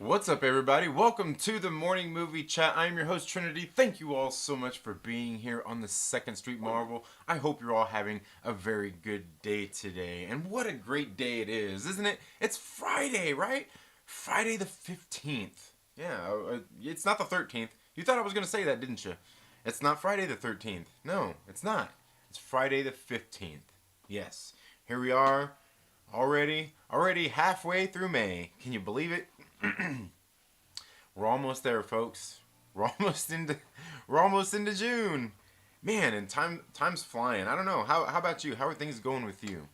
What's up, everybody? Welcome to the Morning Movie Chat. I'm your host, Trinity. Thank you all so much for being here on the 2nd Street Marvel. I hope you're all having a very good day today. And what a great day it is, isn't it? It's Friday, right? Friday the 15th. Yeah, it's not the 13th. You thought I was going to say that, didn't you? It's not Friday the 13th. No, it's not. It's Friday the 15th. Yes, here we are. Already halfway through May. Can you believe it? We're almost there, folks. We're almost into June. Man, and time's flying. I don't know. How about you? How are things going with you?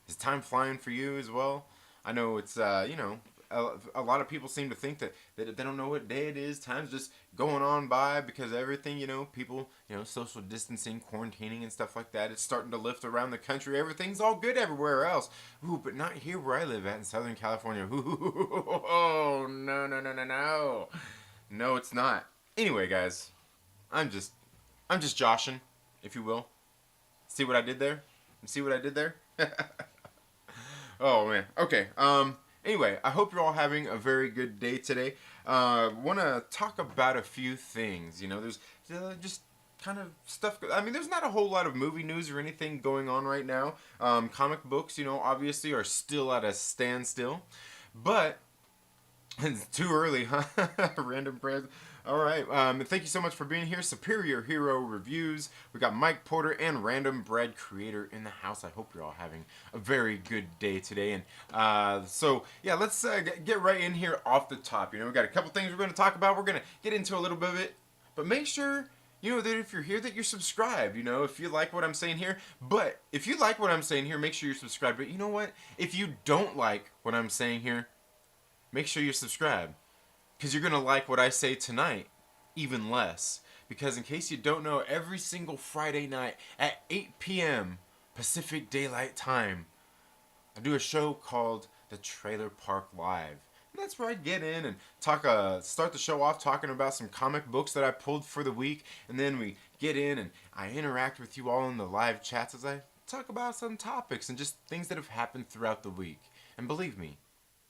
Is time flying for you as well? I know it's a lot of people seem to think that they don't know what day it is. Time's just going on by because everything, people, social distancing, quarantining and stuff like that. It's starting to lift around the country. Everything's all good everywhere else. Ooh, but not here where I live at in Southern California. Ooh, oh, no. No, it's not. Anyway, guys, I'm just joshing, if you will. See what I did there? See what I did there? Oh, man. Okay, anyway, I hope you're all having a very good day today. Want to talk about a few things. There's just kind of stuff. I mean, there's not a whole lot of movie news or anything going on right now. Comic books, obviously are still at a standstill. But it's too early, huh? Random press. All right. Thank you so much for being here. Superior Hero Reviews. We got Mike Porter and Random Bread Creator in the house. I hope you're all having a very good day today. And so, yeah, let's get right in here off the top. We got a couple things we're going to talk about. We're going to get into a little bit of it. But make sure, that if you're here that you're subscribed, if you like what I'm saying here. But if you like what I'm saying here, make sure you're subscribed. But you know what? If you don't like what I'm saying here, make sure you're subscribed, because you're going to like what I say tonight even less. Because in case you don't know, every single Friday night at 8 p.m. Pacific Daylight Time, I do a show called The Trailer Park Live. And that's where I get in and start the show off talking about some comic books that I pulled for the week. And then we get in and I interact with you all in the live chats as I talk about some topics and just things that have happened throughout the week. And believe me,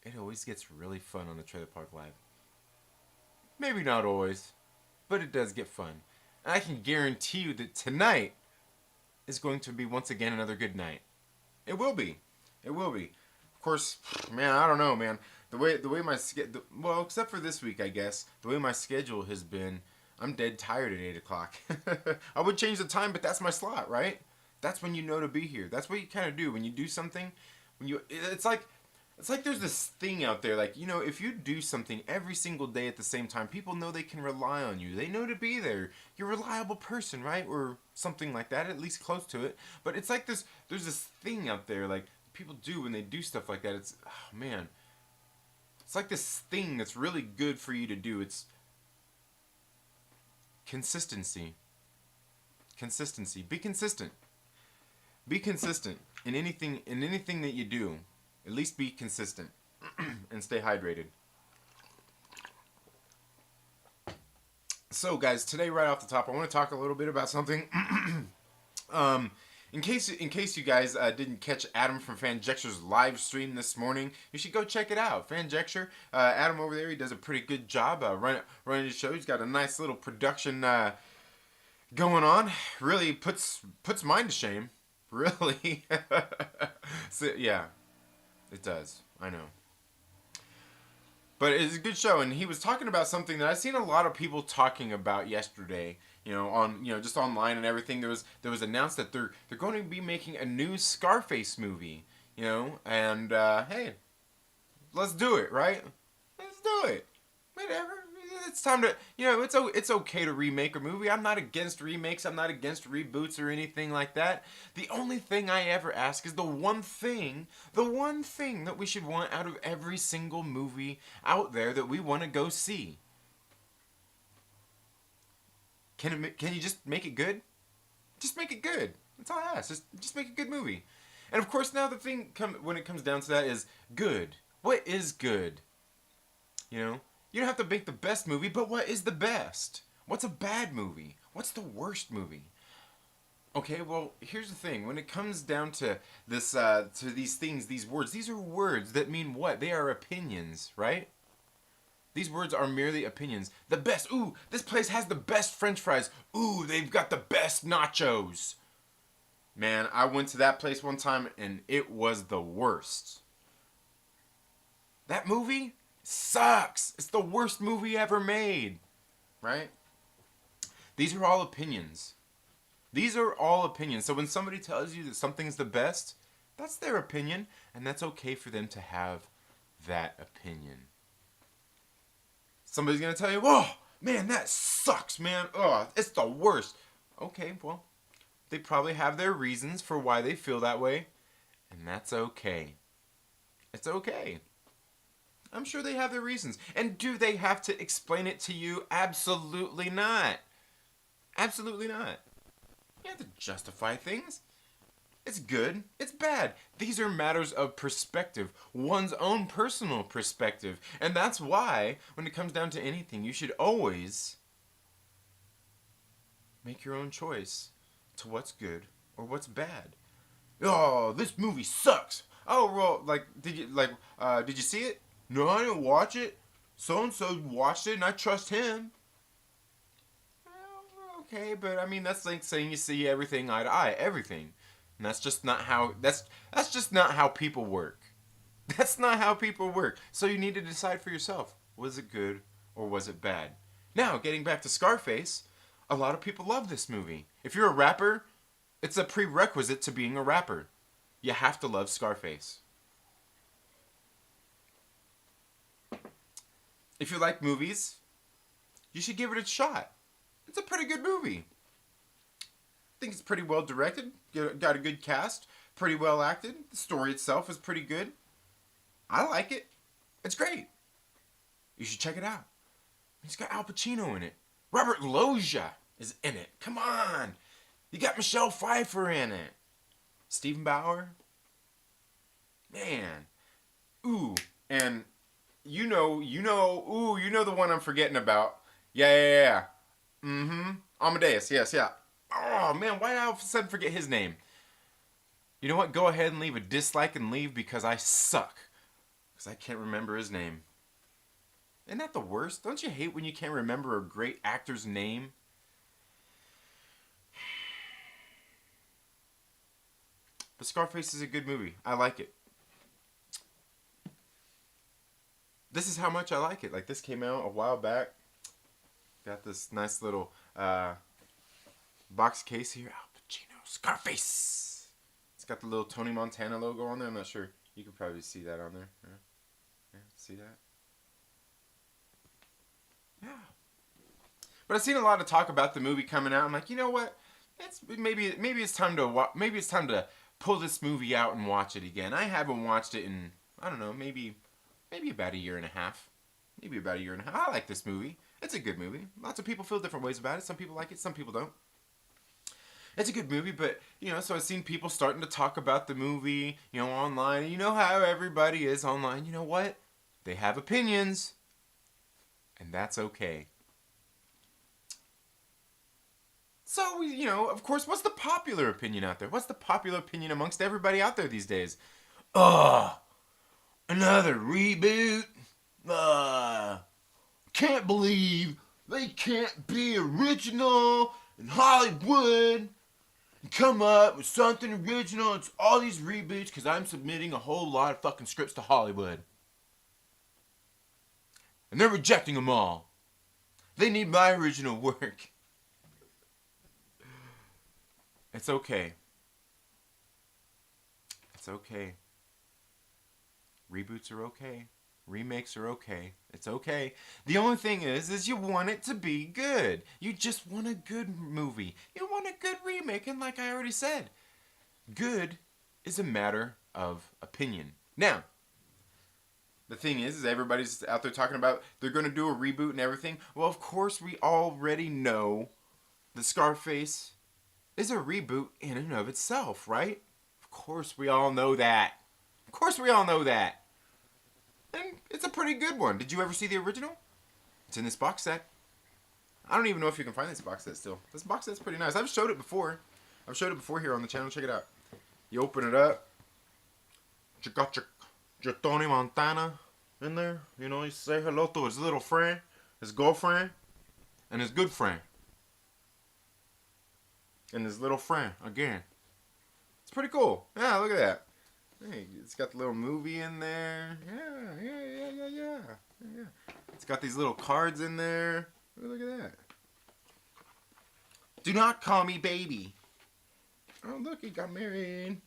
it always gets really fun on the Trailer Park Live. Maybe not always, but it does get fun. And I can guarantee you that tonight is going to be once again another good night. It will be. It will be. Of course, man, I don't know, man. The way my schedule, well, except for this week, I guess, the way my schedule has been, I'm dead tired at 8 o'clock. I would change the time, but that's my slot, right? That's when you know to be here. That's what you kind of do when you do something. It's like there's this thing out there, like, if you do something every single day at the same time, people know they can rely on you. They know to be there. You're a reliable person, right? Or something like that, at least close to it. But it's like there's this thing out there, like, people do when they do stuff like that. It's, oh, man. It's like this thing that's really good for you to do. It's consistency. Consistency. Be consistent. Be consistent in anything that you do. At least be consistent and stay hydrated. So, guys, today right off the top, I want to talk a little bit about something. In case you guys didn't catch Adam from Fanjexture's live stream this morning, you should go check it out. Fanjexture, Adam over there, he does a pretty good job running his show. He's got a nice little production going on. Really puts mine to shame. Really. So, yeah. It does. I know. But it's a good show, and he was talking about something that I've seen a lot of people talking about yesterday, on just online and everything. There was announced that they're going to be making a new Scarface movie, and hey, let's do it, right? Let's do it. Whatever. It's time to, it's okay to remake a movie. I'm not against remakes. I'm not against reboots or anything like that. The only thing I ever ask is the one thing that we should want out of every single movie out there that we want to go see. Can you just make it good? Just make it good. That's all I ask. Just make a good movie. And of course, now the thing when it comes down to that is good. What is good? You know, you don't have to make the best movie, but what is the best? What's a bad movie? What's the worst movie? Okay, well, here's the thing. When it comes down to this, to these things, these words, these are words that mean what? They are opinions, right? These words are merely opinions. The best. Ooh, this place has the best French fries. Ooh, they've got the best nachos. Man, I went to that place one time and it was the worst. That movie sucks. It's the worst movie ever made, right? These are all opinions. These are all opinions. So when somebody tells you that something's the best, that's their opinion, and that's okay for them to have that opinion. Somebody's going to tell you, "Whoa, man, that sucks, man. Oh, it's the worst." Okay, well, they probably have their reasons for why they feel that way, and that's okay. It's okay. I'm sure they have their reasons. And do they have to explain it to you? Absolutely not. Absolutely not. You have to justify things. It's good. It's bad. These are matters of perspective, one's own personal perspective. And that's why, when it comes down to anything, you should always make your own choice to what's good or what's bad. Oh, this movie sucks. Oh, well, did you see it? No, I didn't watch it. So and so watched it, and I trust him. Well, okay, but I mean that's like saying you see everything eye to eye, everything, and that's just not how people work. That's not how people work. So you need to decide for yourself: was it good or was it bad? Now, getting back to Scarface, a lot of people love this movie. If you're a rapper, it's a prerequisite to being a rapper. You have to love Scarface. If you like movies, you should give it a shot. It's a pretty good movie. I think it's pretty well directed, got a good cast, pretty well acted. The story itself is pretty good. I like it. It's great. You should check it out. It's got Al Pacino in it. Robert Loggia is in it. Come on. You got Michelle Pfeiffer in it. Stephen Bauer. Man. Ooh. And you know the one I'm forgetting about. Yeah. Amadeus, yes, yeah. Oh, man, why did I all of a sudden forget his name? You know what? Go ahead and leave a dislike and leave because I suck. Because I can't remember his name. Isn't that the worst? Don't you hate when you can't remember a great actor's name? But Scarface is a good movie. I like it. This is how much I like it. Like, this came out a while back. Got this nice little box case here. Al Pacino, Scarface. It's got the little Tony Montana logo on there. I'm not sure. You can probably see that on there. Yeah, see that? Yeah. But I've seen a lot of talk about the movie coming out. I'm like, you know what? Maybe it's time to pull this movie out and watch it again. I haven't watched it in, I don't know, maybe about a year and a half. Maybe about a year and a half. I like this movie. It's a good movie. Lots of people feel different ways about it. Some people like it, some people don't. It's a good movie, but, so I've seen people starting to talk about the movie, online. You know how everybody is online. You know what? They have opinions, and that's okay. So, of course, what's the popular opinion out there? What's the popular opinion amongst everybody out there these days? Another reboot? Can't believe they can't be original in Hollywood and come up with something original. It's all these reboots because I'm submitting a whole lot of fucking scripts to Hollywood. And they're rejecting them all. They need my original work. It's okay. It's okay. Reboots are okay. Remakes are okay. It's okay. The only thing is you want it to be good. You just want a good movie. You want a good remake, and like I already said, good is a matter of opinion. Now, the thing is everybody's out there talking about they're going to do a reboot and everything. Well, of course, we already know that Scarface is a reboot in and of itself, right? Of course we all know that. Of course we all know that. And it's a pretty good one. Did you ever see the original? It's in this box set. I don't even know if you can find this box set still. This box set's pretty nice. I've showed it before. I've showed it before here on the channel. Check it out. You open it up. You got your Tony Montana in there. You know, you say hello to his little friend, his girlfriend, and his good friend. And his little friend again. It's pretty cool. Yeah, look at that. Hey, it's got the little movie in there. Yeah. It's got these little cards in there. Oh, look at that. Do not call me baby. Oh, look, he got married.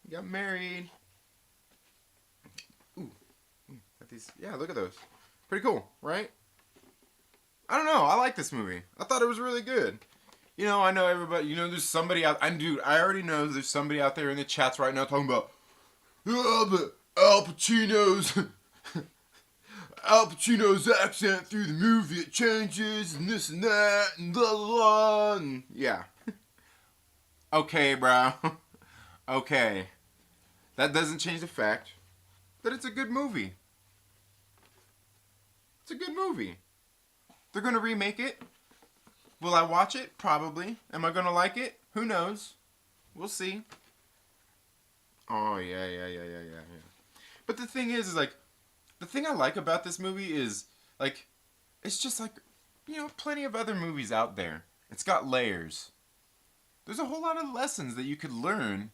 He got married. Ooh. Got these. Yeah, look at those. Pretty cool, right? I don't know. I like this movie. I thought it was really good. You know, I know everybody. You know, there's somebody out. Dude, I already know there's somebody out there in the chats right now talking about, oh, but Al Pacino's accent through the movie, it changes, and this and that, and blah, blah, blah. And yeah. Okay, bro. Okay. That doesn't change the fact that it's a good movie. It's a good movie. They're going to remake it. Will I watch it? Probably. Am I going to like it? Who knows? We'll see. Oh, yeah. But the thing is like, the thing I like about this movie is, like, it's just like, you know, plenty of other movies out there. It's got layers. There's a whole lot of lessons that you could learn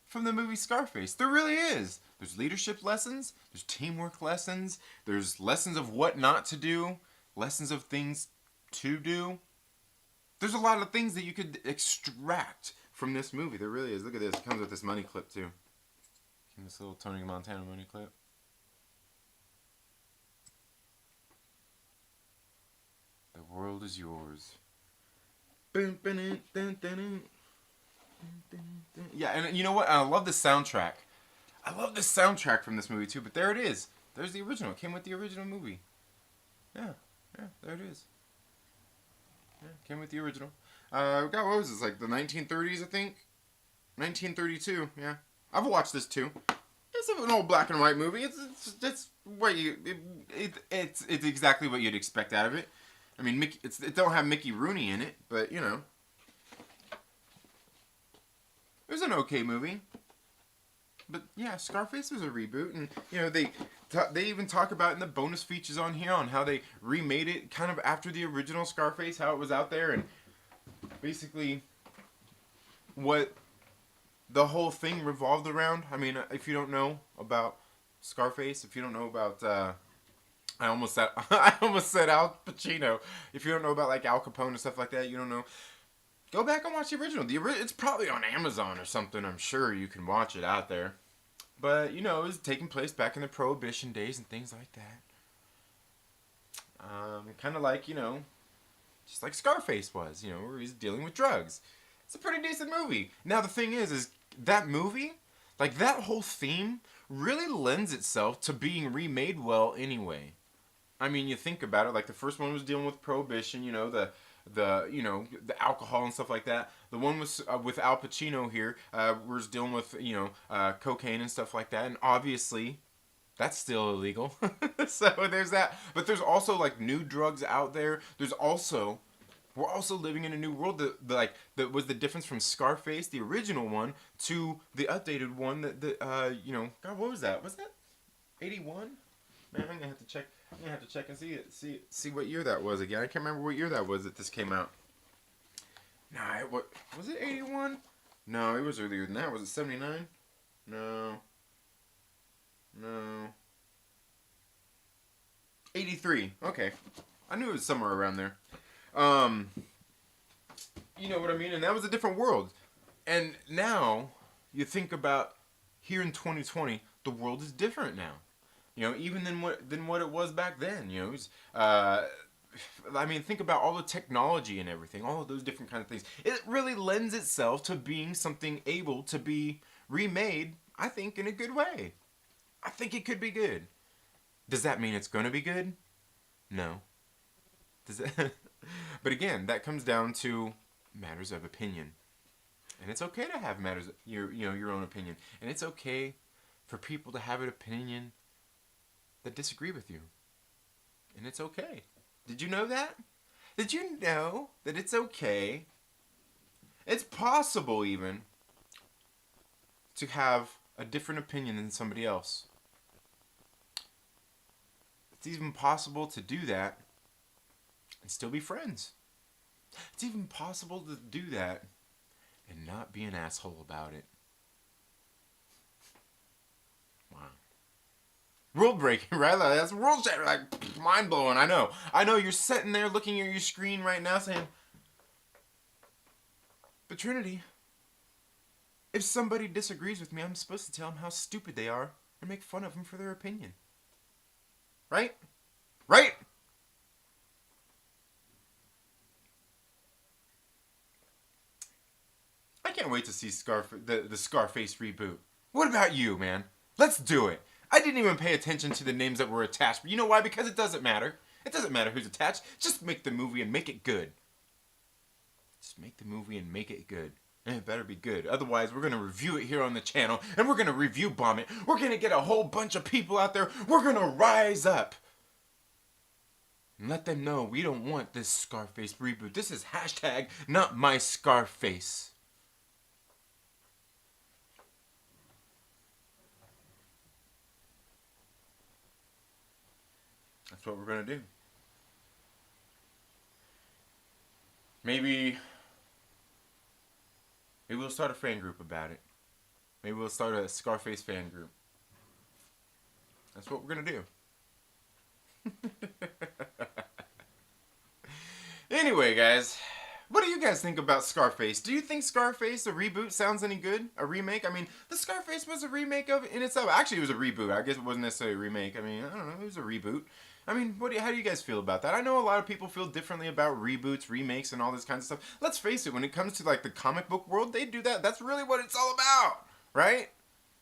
from the movie Scarface. There really is. There's leadership lessons. There's teamwork lessons. There's lessons of what not to do. Lessons of things to do. There's a lot of things that you could extract from this movie. There really is. Look at this. It comes with this money clip, too. This little Tony Montana money clip. The world is yours. Yeah, and you know what? I love the soundtrack. I love the soundtrack from this movie, too. But there it is. There's the original. It came with the original movie. Yeah, there it is. Yeah, came with the original. God, what was this? Like the 1930s, I think? 1932, yeah. I've watched this too. It's an old black and white movie. It's what you it's exactly what you'd expect out of it. I mean, it don't have Mickey Rooney in it, but you know, it was an okay movie. But yeah, Scarface was a reboot, and you know they even talk about in the bonus features on here on how they remade it kind of after the original Scarface, how it was out there, and basically what the whole thing revolved around. I mean, if you don't know about Scarface, if you don't know about I almost said Al Pacino. If you don't know about like Al Capone and stuff like that, you don't know. Go back and watch the original. It's probably on Amazon or something. I'm sure you can watch it out there. But, you know, it was taking place back in the Prohibition days and things like that. Kind of like, you know, just like Scarface was, you know, where he's dealing with drugs. It's a pretty decent movie. Now, the thing is that movie, like that whole theme, really lends itself to being remade well anyway. I mean, you think about it, like the first one was dealing with Prohibition, you know, the alcohol and stuff like that. The one was with Al Pacino here was dealing with, you know, cocaine and stuff like that. And obviously, that's still illegal. So there's that. But there's also like new drugs out there. We're also living in a new world that was the difference from Scarface, the original one, to the updated one that you know, God, what was that? Was that 81? Man, I'm gonna have to check. I'm gonna have to check and see what year that was again. I can't remember what year that was that this came out. Nah, what was it? 81? No, it was earlier than that. Was it 79? No. 83. Okay, I knew it was somewhere around there. You know what I mean? And that was a different world. And now you think about here in 2020, the world is different now. You know, even than what it was back then. You know, it was, I mean, think about all the technology and everything, all of those different kind of things. It really lends itself to being something able to be remade, I think, in a good way. I think it could be good. Does that mean it's going to be good? No. Does that? But again, that comes down to matters of opinion. And it's okay to have your own opinion. And it's okay for people to have an opinion that disagree with you. And it's okay. Did you know that? Did you know that it's okay? It's possible even to have a different opinion than somebody else. It's even possible to do that and still be friends. It's even possible to do that and not be an asshole about it. Wow. World breaking, right? Like, that's world shattering, like mind blowing. I know. You're sitting there looking at your screen right now saying, but Trinity, if somebody disagrees with me, I'm supposed to tell them how stupid they are and make fun of them for their opinion. Right? Right? I can't wait to see the Scarface reboot. What about you, man? Let's do it. I didn't even pay attention to the names that were attached. But you know why? Because it doesn't matter. It doesn't matter who's attached. Just make the movie and make it good. Just make the movie and make it good. And it better be good. Otherwise, we're going to review it here on the channel. And we're going to review bomb it. We're going to get a whole bunch of people out there. We're going to rise up. And let them know we don't want this Scarface reboot. This is hashtag not my Scarface. That's what we're going to do. Maybe we'll start a fan group about it. Maybe we'll start a Scarface fan group. That's what we're going to do. Anyway, guys, what do you guys think about Scarface? Do you think Scarface, a reboot, sounds any good? A remake? I mean, the Scarface was a remake of in itself. Actually, it was a reboot. I guess it wasn't necessarily a remake. I mean, I don't know. It was a reboot. I mean, how do you guys feel about that? I know a lot of people feel differently about reboots, remakes, and all this kind of stuff. Let's face it, when it comes to like the comic book world, they do that. That's really what it's all about, right?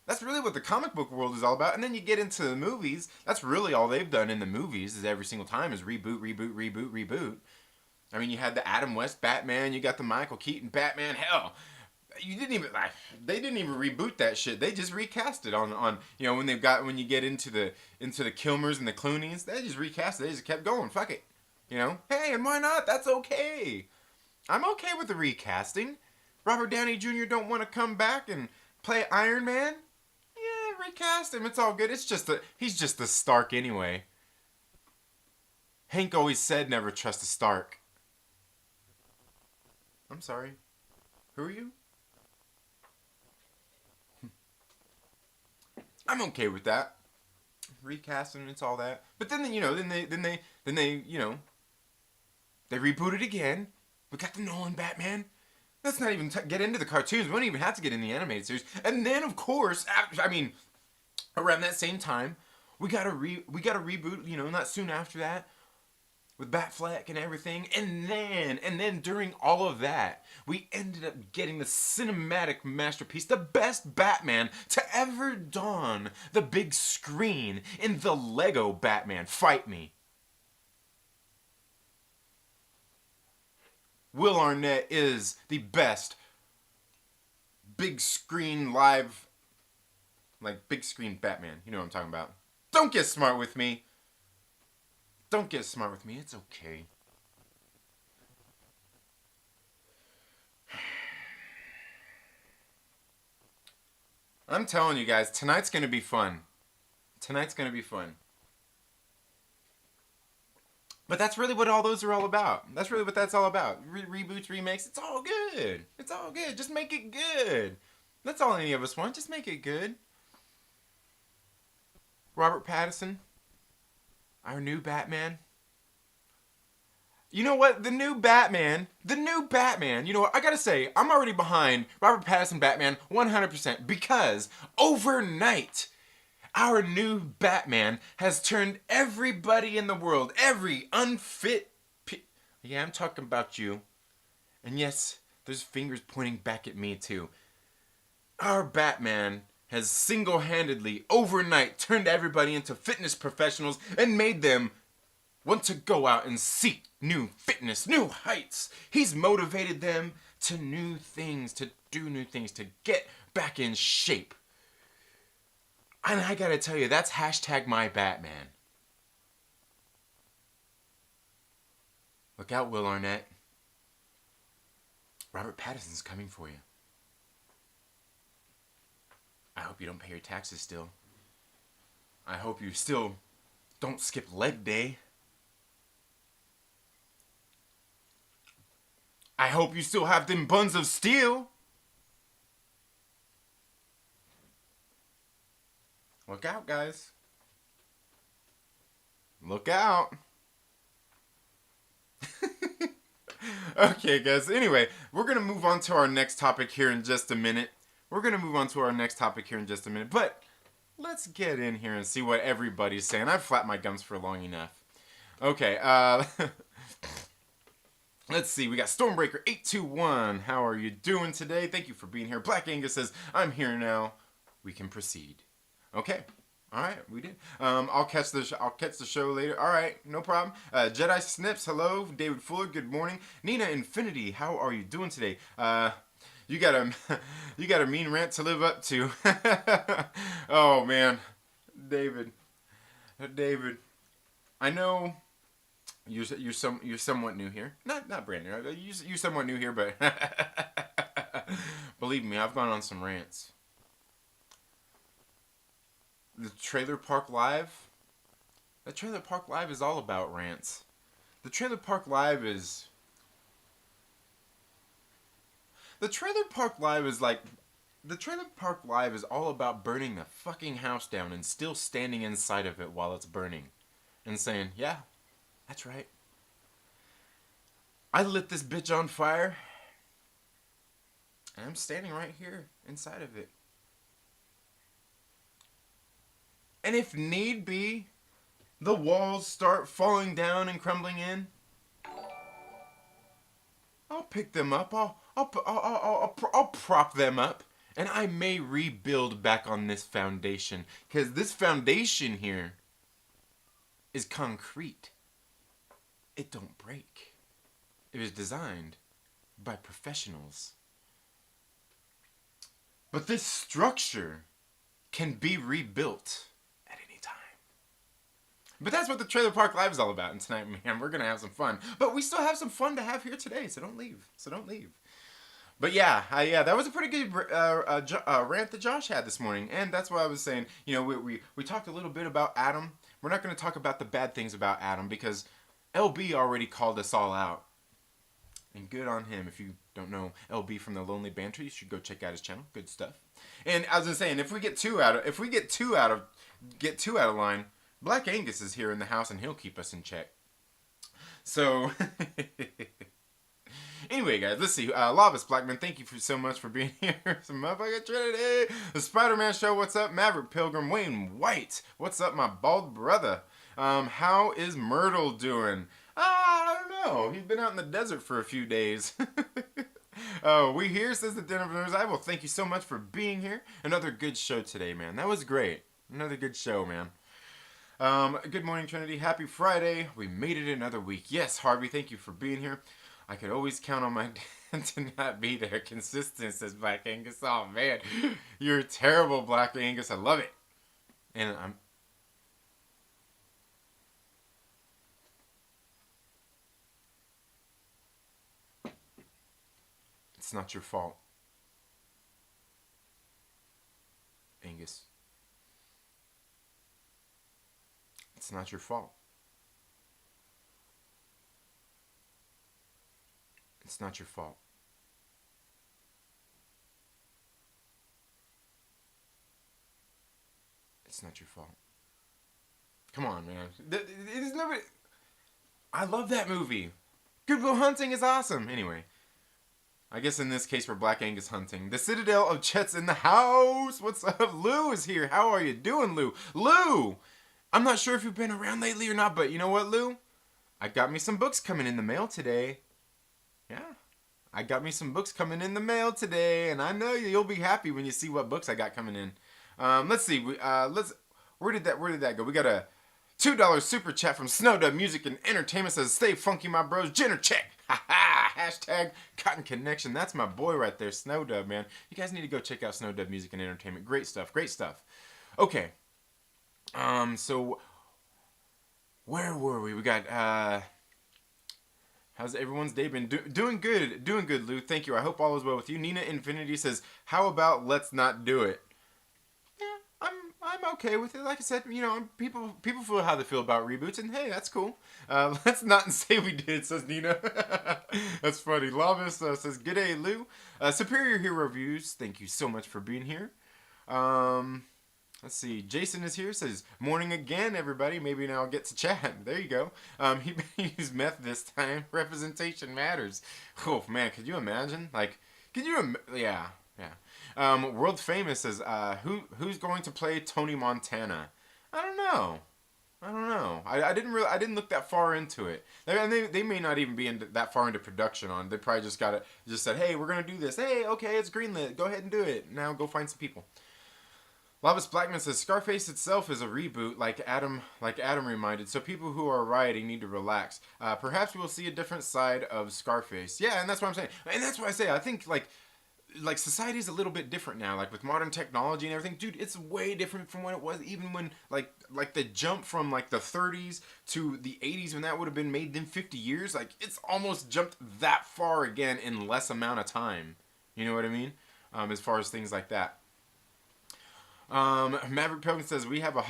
That's really what the comic book world is all about. And then you get into the movies. That's really all they've done in the movies is every single time is reboot, reboot, reboot, reboot. I mean, you had the Adam West Batman. You got the Michael Keaton Batman. Hell, they didn't even reboot that shit. They just recast it on when you get into the Kilmers and the Clooneys, they just recast it. They just kept going. Fuck it. Hey, and why not? That's okay. I'm okay with the recasting. Robert Downey Jr. don't want to come back and play Iron Man? Yeah, recast him. It's all good. He's just a Stark anyway. Hank always said never trust a Stark. I'm sorry. Who are you? I'm okay with that. Recasting, it's all that. But then they reboot it again. We got the Nolan Batman. Let's not even get into the cartoons. We don't even have to get in the animated series. And then, of course, around that same time, we got a reboot. Not soon after that, with Batfleck and everything. And then during all of that, we ended up getting the cinematic masterpiece, the best Batman to ever don the big screen in the Lego Batman. Fight me. Will Arnett is the best big screen live, big screen Batman. You know what I'm talking about. Don't get smart with me. Don't get smart with me. It's okay. I'm telling you guys, tonight's going to be fun. Tonight's going to be fun. But that's really what all those are all about. That's really what that's all about. Reboots, remakes, it's all good. It's all good. Just make it good. That's all any of us want. Just make it good. Robert Pattinson, our new Batman. You know what? The new Batman, you know what? I gotta say, I'm already behind Robert Pattinson Batman 100% because overnight, our new Batman has turned everybody in the world, every unfit... Yeah, I'm talking about you. And yes, there's fingers pointing back at me too. Our Batman has single-handedly, overnight, turned everybody into fitness professionals and made them want to go out and seek new fitness, new heights. He's motivated them to new things, to do new things, to get back in shape. And I gotta tell you, that's hashtag my Batman. Look out, Will Arnett. Robert Pattinson's coming for you. I hope you don't pay your taxes still. I hope you still don't skip leg day. I hope you still have them buns of steel. Look out, guys. Look out. Okay, guys. Anyway, we're going to move on to our next topic here in just a minute. But let's get in here and see what everybody's saying. I've flapped my gums for long enough. Okay, let's see. We got Stormbreaker821. How are you doing today? Thank you for being here. Black Angus says, I'm here now. We can proceed. Okay. All right, we did. I'll catch the show later. All right, no problem. Jedi Snips, hello. David Fuller, good morning. Nina Infinity, how are you doing today? You got a mean rant to live up to. Oh man, David. I know you're somewhat new here. Not brand new. You're somewhat new here, but believe me, I've gone on some rants. The Trailer Park Live is all about rants. The Trailer Park Live is all about burning the fucking house down and still standing inside of it while it's burning and saying, yeah, that's right. I lit this bitch on fire and I'm standing right here inside of it. And if need be, the walls start falling down and crumbling in, I'll pick them up. I'll prop them up, and I may rebuild back on this foundation, because this foundation here is concrete. It don't break. It was designed by professionals. But this structure can be rebuilt. But that's what the Trailer Park Live is all about. And tonight, man, we're going to have some fun. But we still have some fun to have here today, so don't leave. But yeah, that was a pretty good rant that Josh had this morning. And that's why I was saying, you know, we talked a little bit about Adam. We're not going to talk about the bad things about Adam because LB already called us all out. And good on him. If you don't know LB from the Lonely Banter, you should go check out his channel. Good stuff. And I was just saying, if we get two out of line, Black Angus is here in the house and he'll keep us in check. So, anyway, guys, let's see. Lavis Blackman, thank you so much for being here. Some motherfucker Trinity. The Spider-Man Show, what's up? Maverick Pilgrim, Wayne White, what's up, my bald brother? How is Myrtle doing? I don't know. He's been out in the desert for a few days. Oh, we here, says the Den of Nerds. I will thank you so much for being here. Another good show today, man. That was great. Another good show, man. Good morning, Trinity. Happy Friday. We made it another week. Yes, Harvey, thank you for being here. I could always count on my dad to not be there. Consistent, says Black Angus. Oh, man. You're terrible, Black Angus. I love it. And it's not your fault, Angus. It's not your fault. It's not your fault. It's not your fault. Come on, man. There's nobody. I love that movie. Good Will Hunting is awesome. Anyway, I guess in this case we're Black Angus hunting. The Citadel of Chet's in the house. What's up? Lou is here. How are you doing, Lou? Lou! I'm not sure if you've been around lately or not, but you know what, Lou? I got me some books coming in the mail today. Yeah. I got me some books coming in the mail today, and I know you'll be happy when you see what books I got coming in. Let's see. Where did that go? We got a $2 super chat from Snowdub Music and Entertainment says, "Stay funky, my bros. Jenner check." Ha ha. Hashtag Cotton Connection. That's my boy right there, Snow Dub, man. You guys need to go check out Snow Dub Music and Entertainment. Great stuff. Great stuff. Okay. So where were we? We got how's everyone's day been? Doing good. Doing good, Lou. Thank you. I hope all is well with you. Nina Infinity says, "How about let's not do it?" I'm okay with it. Like I said, people feel how they feel about reboots, and hey, that's cool. Let's not say we did, says Nina. That's funny. Lavis says, "G'day, Lou. Superior Hero Reviews. Thank you so much for being here." Let's see. Jason is here. Says, "Morning again, everybody. Maybe now I'll get to chat." There you go. He used meth this time. Representation matters. Oh man, could you imagine? Like, yeah. World Famous says, who's going to play Tony Montana? I don't know. I didn't look that far into it. They may not even be that far into production on. They probably just said, hey, we're gonna do this. Hey, okay, it's greenlit. Go ahead and do it. Now go find some people. Lavis Blackman says, Scarface itself is a reboot, like Adam reminded, so people who are rioting need to relax. Perhaps we'll see a different side of Scarface. Yeah, and that's what I'm saying. And that's why I say, I think, like society's a little bit different now, like with modern technology and everything. Dude, it's way different from when it was, even when, like the jump from, like, the 30s to the 80s, when that would have been made in 50 years, like, it's almost jumped that far again in less amount of time. You know what I mean? As far as things like that. Maverick Pilgrim says, we have a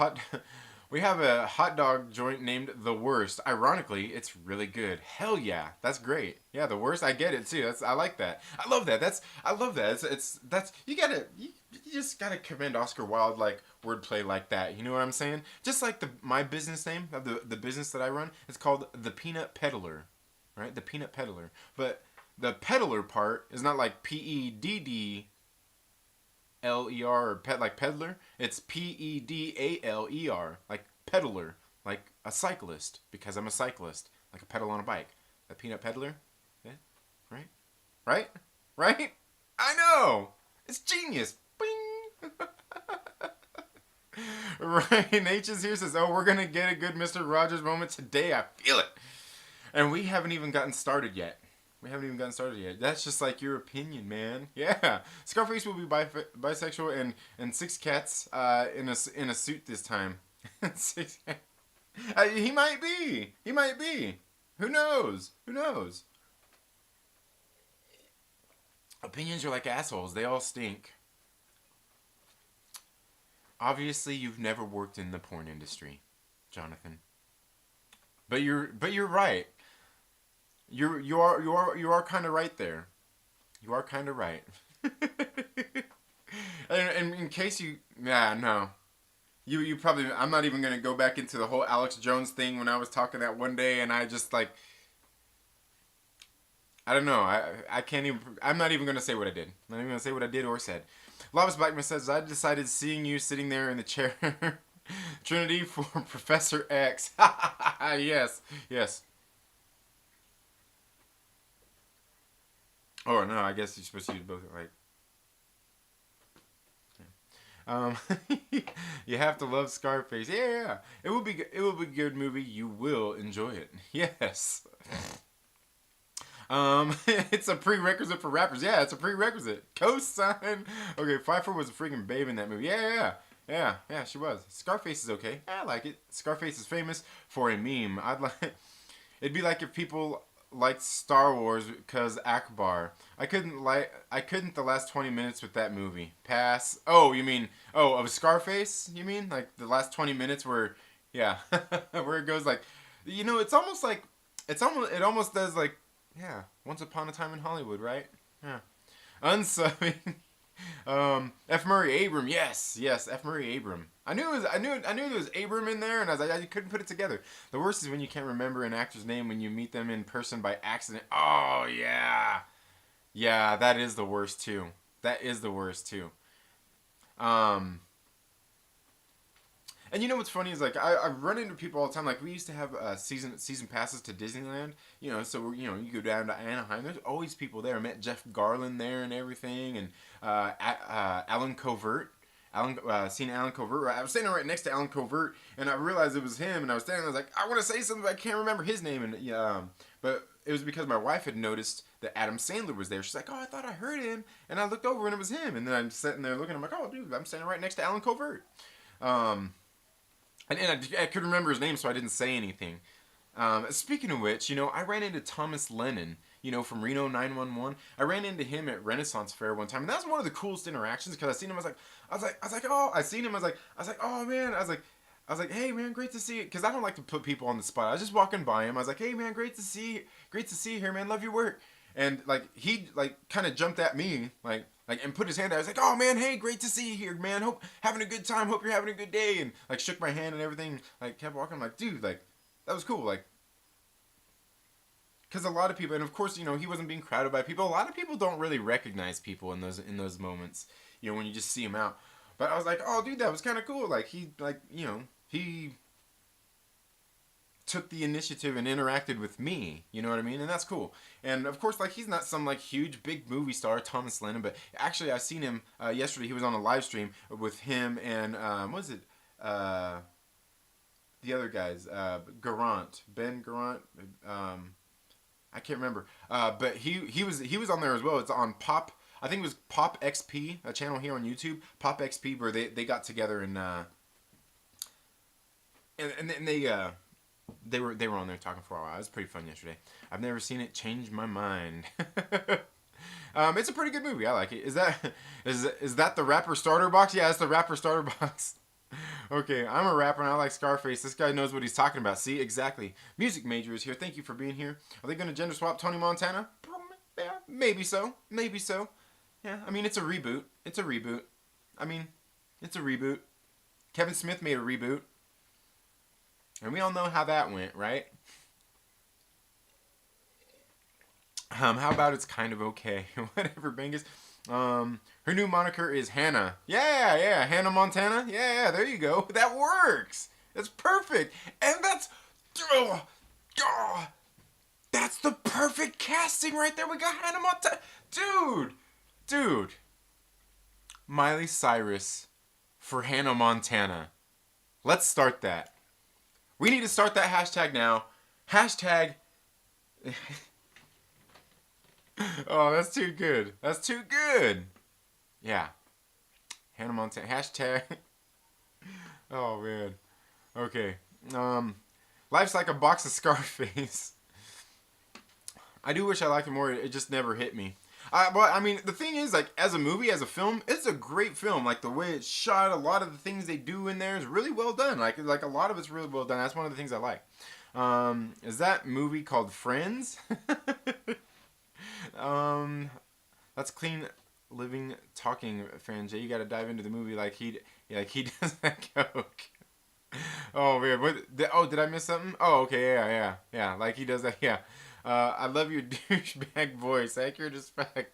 hot dog joint named The Worst. Ironically, it's really good. Hell yeah, that's great. Yeah, The Worst. I get it too. I like that. I love that. I love that. You just gotta commend Oscar Wilde, like, wordplay like that. You know what I'm saying? Just like my business name of the business that I run, it's called The Peanut Peddler, right? The Peanut Peddler. But the peddler part is not like PEDDLER or like peddler. It's PEDALER, like peddler, like a cyclist, because I'm a cyclist, like a pedal on a bike. The Peanut Peddler. Yeah, right. I know, it's genius. Bing. Ryan H is here, says, "Oh, we're gonna get a good Mr. Rogers moment today. I feel it." And we haven't even gotten started yet. That's just like your opinion, man. Yeah. Scarface will be bisexual and six cats in a suit this time. He might be. Who knows? Opinions are like assholes. They all stink. Obviously, you've never worked in the porn industry, Jonathan. But you're right. You are kind of right there. You are kind of right. and in case you probably, I'm not even gonna go back into the whole Alex Jones thing when I was talking that one day, and I just, like, I don't know. I can't even. I'm not even gonna say what I did. I'm not even gonna say what I did or said. Lavis Blackman says, I decided seeing you sitting there in the chair, Trinity, for Professor X. Yes. Oh no, I guess you're supposed to use both, right? You have to love Scarface. Yeah. It will be a good movie. You will enjoy it. Yes. It's a prerequisite for rappers. Yeah, it's a prerequisite. Cosign. Okay, Pfeiffer was a freaking babe in that movie. Yeah, she was. Scarface is okay. I like it. Scarface is famous for a meme. It'd be like if people liked Star Wars because Akbar. I couldn't the last 20 minutes with that movie. Pass. Oh, you mean, of Scarface? You mean, like, the last 20 minutes where, yeah, where it goes, like, it almost does, like, yeah, Once Upon a Time in Hollywood, right? Yeah. Unsubbing. F. Murray Abram, yes, F. Murray Abram. I knew there was Abram in there, and I was like, I couldn't put it together. The worst is when you can't remember an actor's name when you meet them in person by accident. Oh yeah, that is the worst too. And you know what's funny is, like, I run into people all the time. Like, we used to have season passes to Disneyland. So you go down to Anaheim. There's always people there. I met Jeff Garland there and everything, and Alan Covert. Seen Alan Covert. I was standing right next to Alan Covert, and I realized it was him. And I was standing there, I was like, I want to say something, but I can't remember his name. And but it was because my wife had noticed that Adam Sandler was there. She's like, "Oh, I thought I heard him," and I looked over and it was him. And then I'm sitting there looking. I'm like, "Oh, dude, I'm standing right next to Alan Covert." Um, and I could remember his name, so I didn't say anything. Speaking of which, I ran into Thomas Lennon, from Reno 911. I ran into him at Renaissance Fair one time, and that was one of the coolest interactions because I seen him. Oh, I seen him. Oh man, I was like, hey man, great to see you. Because I don't like to put people on the spot. I was just walking by him. I was like, hey man, great to see you here, man. Love your work. And like he like kind of jumped at me, and put his hand out. I was like, oh man, hey, great to see you here, man. Hope having a good time. Hope you're having a good day. And like shook my hand and everything. Like kept walking. I'm like, dude, like that was cool. Like, because a lot of people, and of course, he wasn't being crowded by people. A lot of people don't really recognize people in those moments. When you just see them out. But I was like, oh, dude, that was kind of cool. Like he took the initiative and interacted with me. You know what I mean? And that's cool. And of course, like he's not some like huge big movie star, Thomas Lennon. But actually, I seen him yesterday. He was on a live stream with him and what was it? The other guys, Ben Garant. I can't remember. But he was on there as well. It's on Pop. I think it was Pop XP, a channel here on YouTube. Pop XP, where they got together and they were on there talking for a while. It was pretty fun yesterday. I've never seen it change my mind. It's a pretty good movie. I like it. Is that the rapper starter box? Yeah, it's the rapper starter box. Okay, I'm a rapper and I like Scarface. This guy knows what he's talking about. See, exactly. Music Major is here. Thank you for being here. Are they going to gender swap Tony Montana? Yeah, maybe so. Maybe so. Yeah, I mean, it's a reboot. It's a reboot. Kevin Smith made a reboot. And we all know how that went, right? How about it's kind of okay? Whatever, Bengus. Her new moniker is Hannah. Yeah, Hannah Montana. Yeah, there you go. That works. That's perfect. And that's the perfect casting right there. We got Hannah Montana. Dude. Miley Cyrus for Hannah Montana. Let's start that. We need to start that hashtag now. Hashtag. Oh, that's too good. Yeah. Hannah Montana. Hashtag. Oh, man. Okay. Life's like a box of Scarface. I do wish I liked it more. It just never hit me. But I mean, the thing is, like, as a movie, as a film, it's a great film. Like the way it's shot, a lot of the things they do in there is really well done. Like a lot of it's really well done. That's one of the things I like. Is that movie called Friends? That's clean living talking, fan Jay. You got to dive into the movie like he does that coke. Oh man, did I miss something? Oh, okay, yeah. Like he does that, yeah. I love your douchebag voice. Accurate as fact.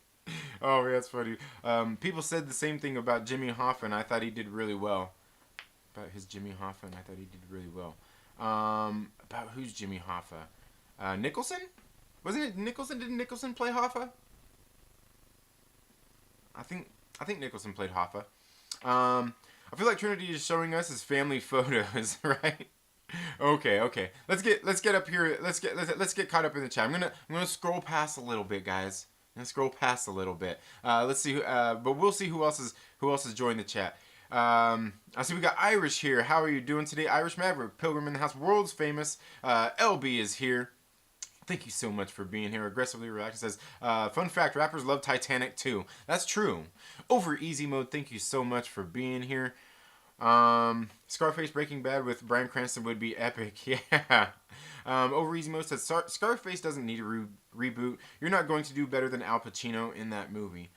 Oh, man, that's funny. People said the same thing about Jimmy Hoffa. I thought he did really well. About his Jimmy Hoffa, I thought he did really well. About who's Jimmy Hoffa? Nicholson? Wasn't it Nicholson? Didn't Nicholson play Hoffa? I think Nicholson played Hoffa. I feel like Trinity is showing us his family photos, right? Okay. Let's get up here. Let's get caught up in the chat. I'm gonna scroll past a little bit, guys. Let's see. But we'll see who else has joined the chat. I see we got Irish here. How are you doing today, Irish Maverick? Pilgrim in the house, world's famous. LB is here. Thank you so much for being here. Aggressively Relaxed says, fun fact, rappers love Titanic too. That's true. Over easy mode, thank you so much for being here. Scarface Breaking Bad with Bryan Cranston would be epic. Yeah. Over easy mode says, Scarface doesn't need a reboot. You're not going to do better than Al Pacino in that movie.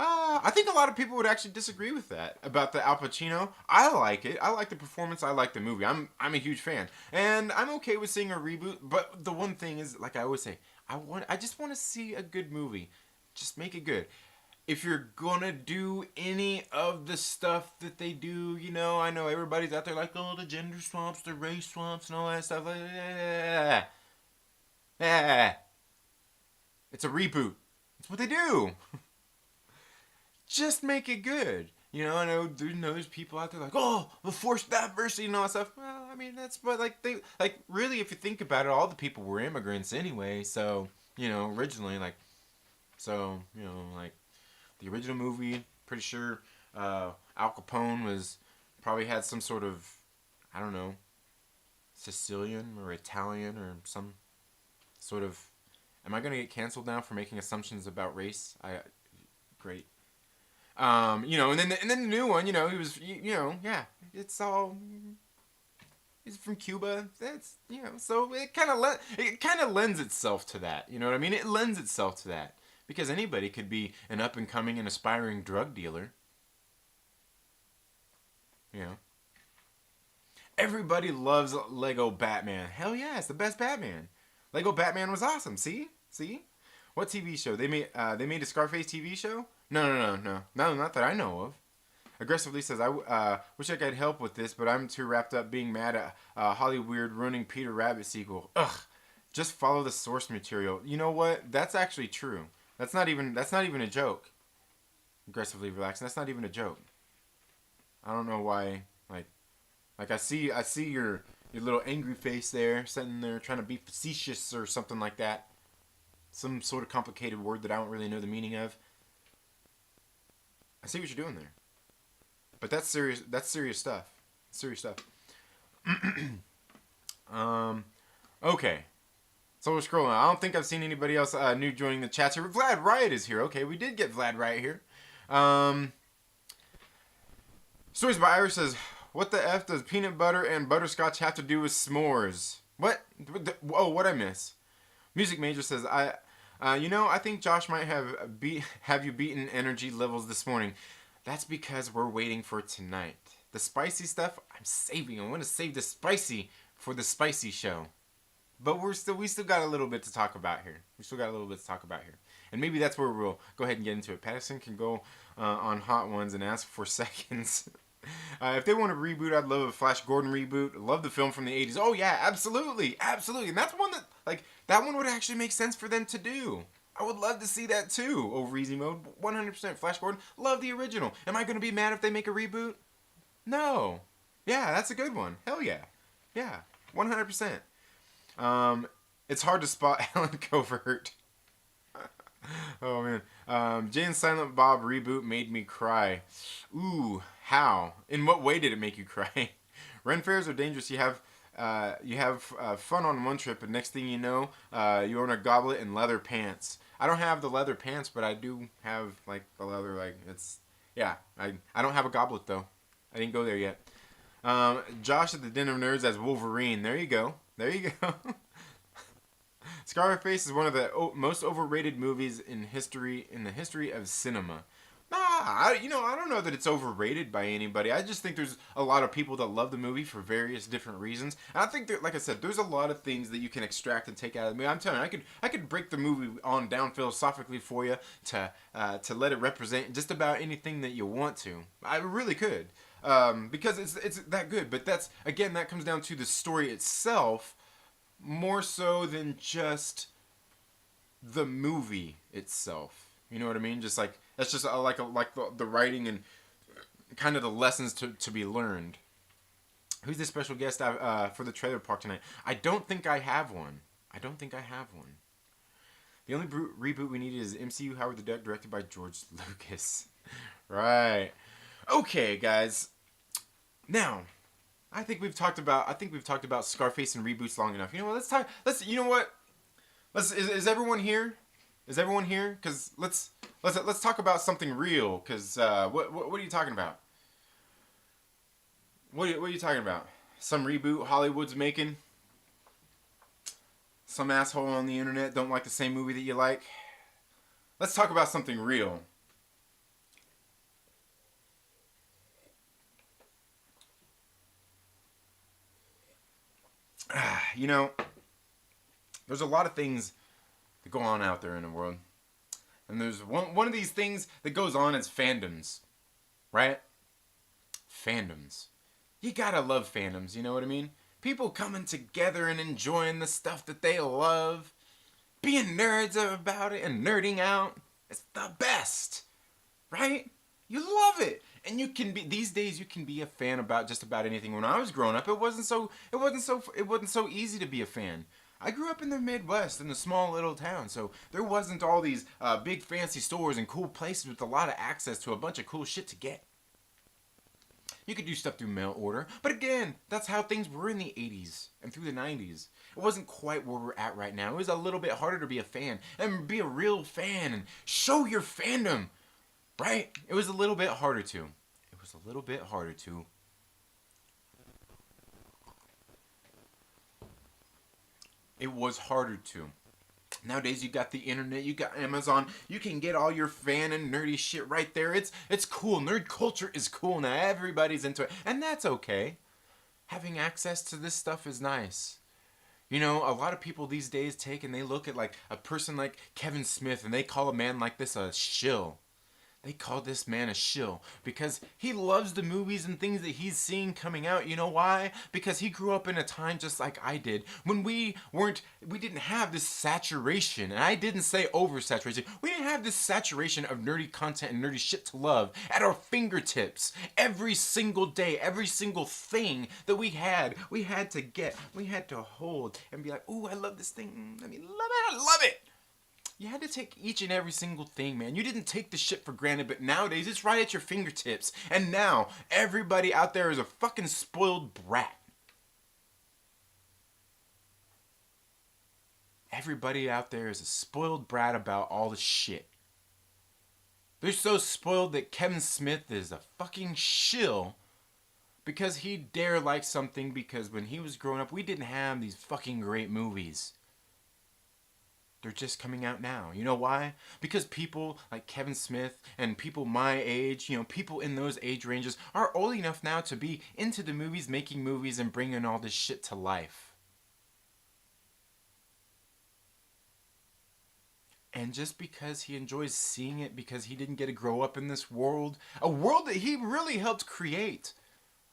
I think a lot of people would actually disagree with that about the Al Pacino. I like it. I like the performance. I like the movie. I'm a huge fan, and I'm okay with seeing a reboot. But the one thing is, like I always say, I just want to see a good movie. Just make it good. If you're gonna do any of the stuff that they do, I know everybody's out there like, oh, the gender swamps, the race swamps, and all that stuff. It's a reboot. It's what they do. Just make it good. I know there's people out there like, oh, the forced diversity and all that stuff. Well, I mean, but really, if you think about it, all the people were immigrants anyway, so originally, like, so, like, the original movie, pretty sure Al Capone probably had some sort of, I don't know, Sicilian or Italian or some sort of. Am I gonna get canceled now for making assumptions about race? Great. And then the new one, he was, yeah, it's all. He's from Cuba. That's so it kind of lends itself to that. You know what I mean? It lends itself to that because anybody could be an up and coming and aspiring drug dealer. You know. Everybody loves Lego Batman. Hell yeah, it's the best Batman. Lego Batman was awesome. See? What TV show? They made a Scarface TV show? No, not that I know of. Aggressively says, I wish I could help with this, but I'm too wrapped up being mad at Hollywood running Peter Rabbit sequel. Ugh. Just follow the source material. You know what? That's actually true. That's not even a joke. Aggressively relaxing. That's not even a joke. I don't know why. Like I see your little angry face there, sitting there trying to be facetious or something like that. Some sort of complicated word that I don't really know the meaning of. I see what you're doing there. But that's serious. That's serious stuff. Serious stuff. Okay. So we're scrolling. I don't think I've seen anybody else new joining the chat here. Vlad Riot is here. Okay, we did get Vlad Riot here. Stories by Irish says, "What the f does peanut butter and butterscotch have to do with s'mores?" What? Oh, what I miss? Music Major says, I think Josh might have you beaten energy levels this morning. That's because we're waiting for tonight. The spicy stuff, I'm saving. I want to save the spicy for the spicy show. But we still got a little bit to talk about here. And maybe that's where we'll go ahead and get into it. Patterson can go on Hot Ones and ask for seconds. If they want a reboot, I'd love a Flash Gordon reboot. Love the film from the 80s. Oh yeah, absolutely. And that's one that one would actually make sense for them to do. I would love to see that too over easy mode. 100% Flash Gordon. Love the original. Am I going to be mad if they make a reboot? No. Yeah, that's a good one. Hell yeah. Yeah, 100%. It's hard to spot Alan Covert. Oh man. Jay and Silent Bob reboot made me cry. Ooh, how? In what way did it make you cry? Ren fairs are dangerous. You have fun on one trip, and next thing you know, you own a goblet and leather pants. I don't have the leather pants, but I do have the leather. I don't have a goblet though. I didn't go there yet. Josh at the Den of Nerds as Wolverine. There you go. Scarface is one of the most overrated movies in the history of cinema. I don't know that it's overrated by anybody. I just think there's a lot of people that love the movie for various different reasons. And I think that, like I said, there's a lot of things that you can extract and take out of the movie. I'm telling you, I could break the movie on down philosophically for you to let it represent just about anything that you want to. I really could, because it's that good. But that comes down to the story itself more so than just the movie itself. You know what I mean? Just that's just the writing and kind of the lessons to be learned. Who's the special guest for the trailer park tonight? I don't think I have one. The only reboot we needed is MCU Howard the Duck, directed by George Lucas. Right. Okay, guys. Now, I think we've talked about Scarface and reboots long enough. You know what? You know what? Is everyone here? Because let's talk about something real. Because what are you talking about? What are you talking about? Some reboot Hollywood's making? Some asshole on the internet don't like the same movie that you like? Let's talk about something real. There's a lot of things that go on out there in the world. And there's one of these things that goes on is fandoms. Right? Fandoms. You gotta love fandoms, you know what I mean? People coming together and enjoying the stuff that they love. Being nerds about it and nerding out. It's the best. Right? You love it. And these days you can be a fan about just about anything. When I was growing up, it wasn't so easy to be a fan. I grew up in the Midwest in a small little town, so there wasn't all these big fancy stores and cool places with a lot of access to a bunch of cool shit to get. You could do stuff through mail order, but again, that's how things were in the 80s and through the 90s. It wasn't quite where we're at right now. It was a little bit harder to be a fan and be a real fan and show your fandom, right? It was a little bit harder to. It was a little bit harder to. It was harder to. Nowadays, you got the internet, you got Amazon, you can get all your fan and nerdy shit right there. It's cool. Nerd culture is cool now. Everybody's into it, and that's okay. Having access to this stuff is nice. You know, a lot of people these days take and they look at like a person like Kevin Smith and they call a man like this a shill. They call this man a shill because he loves the movies and things that he's seeing coming out. You know why? Because he grew up in a time just like I did when we didn't have this saturation. And I didn't say oversaturation. We didn't have this saturation of nerdy content and nerdy shit to love at our fingertips. Every single day, every single thing that we had to get, we had to hold and be like, ooh, I love this thing. I mean, love it, I love it. You had to take each and every single thing, man. You didn't take the shit for granted, but nowadays it's right at your fingertips. And now everybody out there is a fucking spoiled brat. Everybody out there is a spoiled brat about all the shit. They're so spoiled that Kevin Smith is a fucking shill because he dare like something because when he was growing up, we didn't have these fucking great movies. They're just coming out now. You know why? Because people like Kevin Smith and people my age, you know, people in those age ranges are old enough now to be into the movies, making movies, and bringing all this shit to life. And just because he enjoys seeing it, because he didn't get to grow up in this world, a world that he really helped create.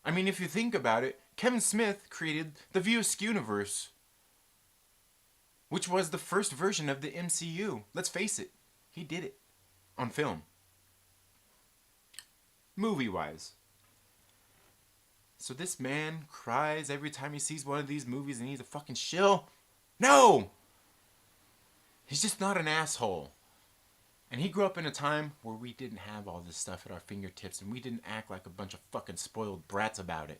I mean, if you think about it, Kevin Smith created the View Askew universe, which was the first version of the MCU. Let's face it, he did it on film. Movie-wise. So this man cries every time he sees one of these movies and he's a fucking shill? No! He's just not an asshole. And he grew up in a time where we didn't have all this stuff at our fingertips and we didn't act like a bunch of fucking spoiled brats about it.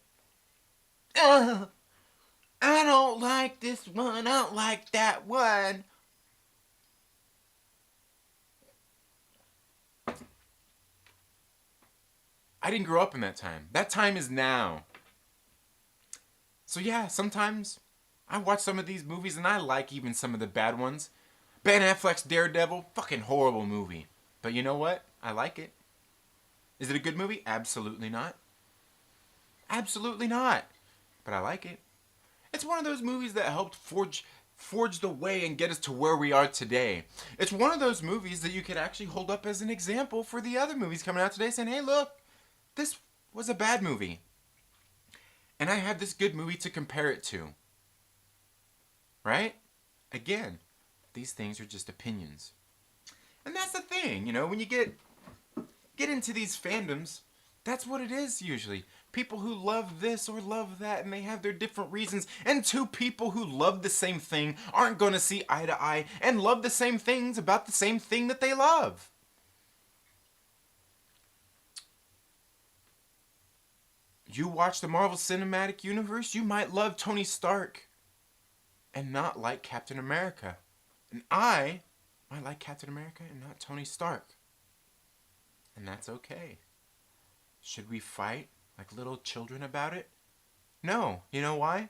I don't like this one. I don't like that one. I didn't grow up in that time. That time is now. So yeah, sometimes I watch some of these movies and I like even some of the bad ones. Ben Affleck's Daredevil, fucking horrible movie. But you know what? I like it. Is it a good movie? Absolutely not. Absolutely not. But I like it. It's one of those movies that helped forge the way and get us to where we are today. It's one of those movies that you could actually hold up as an example for the other movies coming out today saying, hey, look, this was a bad movie. And I have this good movie to compare it to. Right? Again, these things are just opinions. And that's the thing, you know, when you get into these fandoms, that's what it is usually. People who love this or love that and they have their different reasons. And two people who love the same thing aren't going to see eye to eye and love the same things about the same thing that they love. You watch the Marvel Cinematic Universe, you might love Tony Stark and not like Captain America. And I might like Captain America and not Tony Stark. And that's okay. Should we fight like little children about it? No. You know why?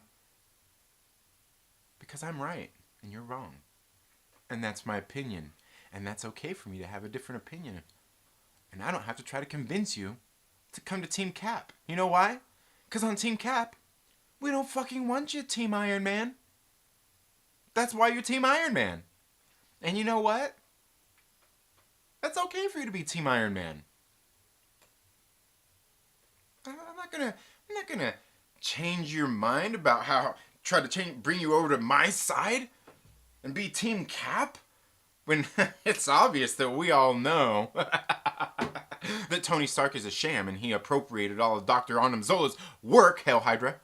Because I'm right and you're wrong. And that's my opinion. And that's okay for me to have a different opinion. And I don't have to try to convince you to come to Team Cap. You know why? Because on Team Cap, we don't fucking want you, Team Iron Man. That's why you're Team Iron Man. And you know what? That's okay for you to be Team Iron Man. I'm not gonna change your mind about how bring you over to my side and be Team Cap when it's obvious that we all know that Tony Stark is a sham and he appropriated all of Dr. Arnim Zola's work, Hail Hydra.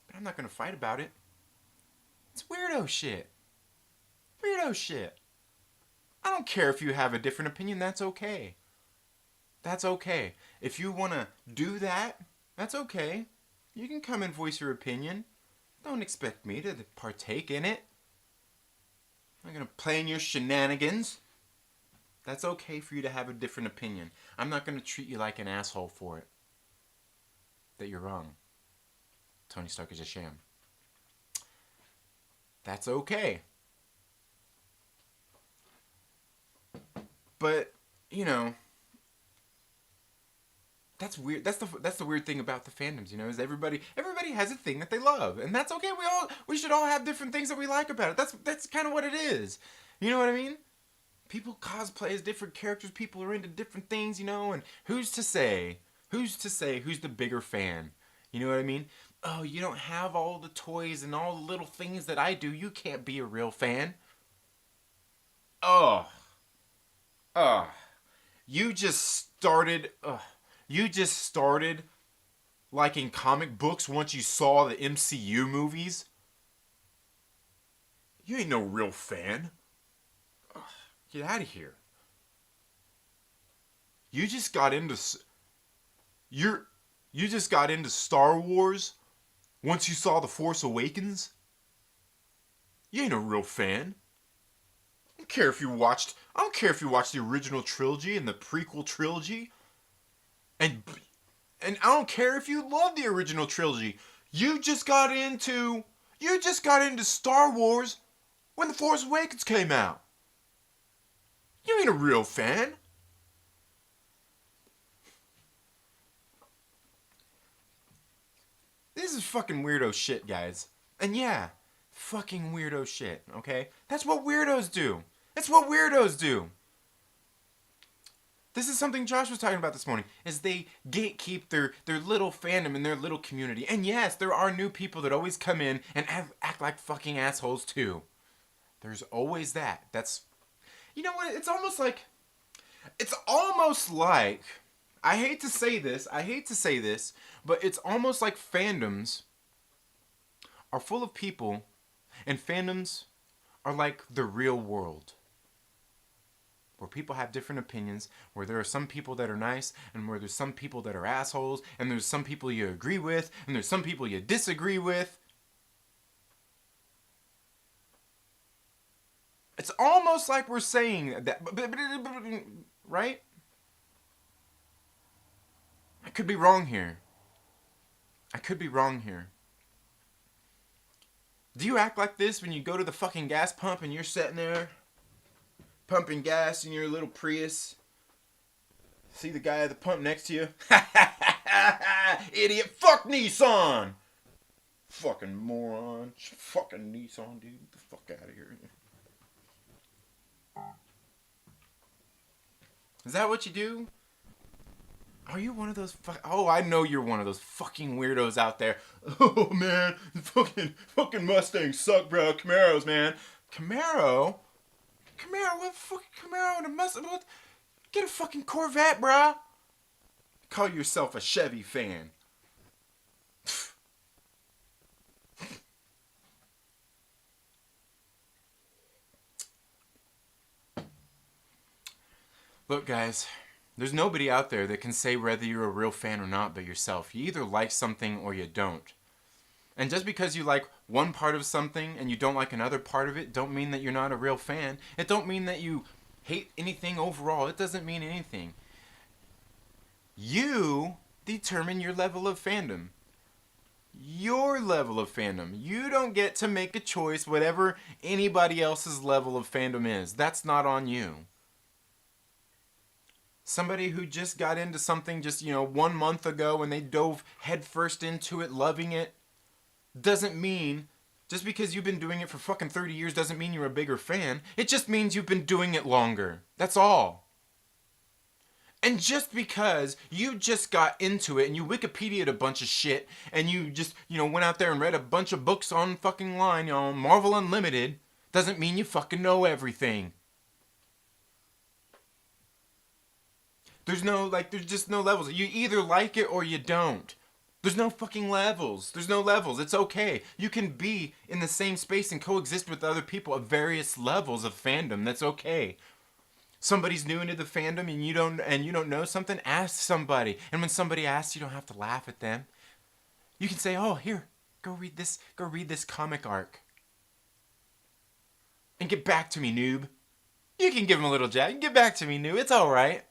But I'm not gonna fight about it. It's weirdo shit. Weirdo shit. I don't care if you have a different opinion. That's okay. That's okay. If you want to do that, that's okay. You can come and voice your opinion. Don't expect me to partake in it. I'm not going to play in your shenanigans. That's okay for you to have a different opinion. I'm not going to treat you like an asshole for it. That you're wrong. Tony Stark is a sham. That's okay. But, you know, that's weird. That's the weird thing about the fandoms, you know, is everybody has a thing that they love, and that's okay. We should all have different things that we like about it. That's kind of what it is. You know what I mean? People cosplay as different characters. People are into different things, you know. And who's to say? Who's the bigger fan? You know what I mean? Oh, you don't have all the toys and all the little things that I do. You can't be a real fan. Oh, you just started. You just started liking comic books once you saw the MCU movies. You ain't no real fan. Get out of here. You just got into you just got into Star Wars once you saw The Force Awakens. You ain't a real fan. I don't care if you watched the original trilogy and the prequel trilogy. And I don't care if you love the original trilogy. You just got into Star Wars when The Force Awakens came out. You ain't a real fan. This is fucking weirdo shit, guys. And yeah, fucking weirdo shit, okay? That's what weirdos do. That's what weirdos do. This is something Josh was talking about this morning, is they gatekeep their little fandom and their little community. And yes, there are new people that always come in and act like fucking assholes too. There's always that. That's... You know what? It's almost like... I hate to say this, but it's almost like fandoms are full of people, and fandoms are like the real world. Where people have different opinions, where there are some people that are nice, and where there's some people that are assholes, and there's some people you agree with, and there's some people you disagree with. It's almost like we're saying that, right? I could be wrong here. Do you act like this when you go to the fucking gas pump and you're sitting there pumping gas in your little Prius? See the guy at the pump next to you? Idiot! Fuck Nissan! Fucking moron. Fucking Nissan, dude. Get the fuck out of here. Is that what you do? Are you one of those Oh, I know you're one of those fucking weirdos out there. Oh, man. Fucking Mustangs suck, bro. Camaros, man. Camaro? What the fucking Camaro and a Mustang? Get a fucking Corvette, bro. Call yourself a Chevy fan. Look, guys, there's nobody out there that can say whether you're a real fan or not but yourself. You either like something or you don't. And just because you like one part of something and you don't like another part of it, don't mean that you're not a real fan. It don't mean that you hate anything overall. It doesn't mean anything. You determine your level of fandom. Your level of fandom. You don't get to make a choice whatever anybody else's level of fandom is. That's not on you. Somebody who just got into something just, 1 month ago and they dove headfirst into it, loving it, doesn't mean, just because you've been doing it for fucking 30 years doesn't mean you're a bigger fan. It just means you've been doing it longer. That's all. And just because you just got into it and you Wikipedia'd a bunch of shit and you just, went out there and read a bunch of books on fucking line, Marvel Unlimited, doesn't mean you fucking know everything. There's just no levels. You either like it or you don't. There's no fucking levels. There's no levels. It's okay. You can be in the same space and coexist with other people of various levels of fandom. That's okay. Somebody's new into the fandom and you don't know something, ask somebody. And when somebody asks, you don't have to laugh at them. You can say, "Oh, here, go read this comic arc. And get back to me, noob." You can give him a little jab. Get back to me, noob. It's all right.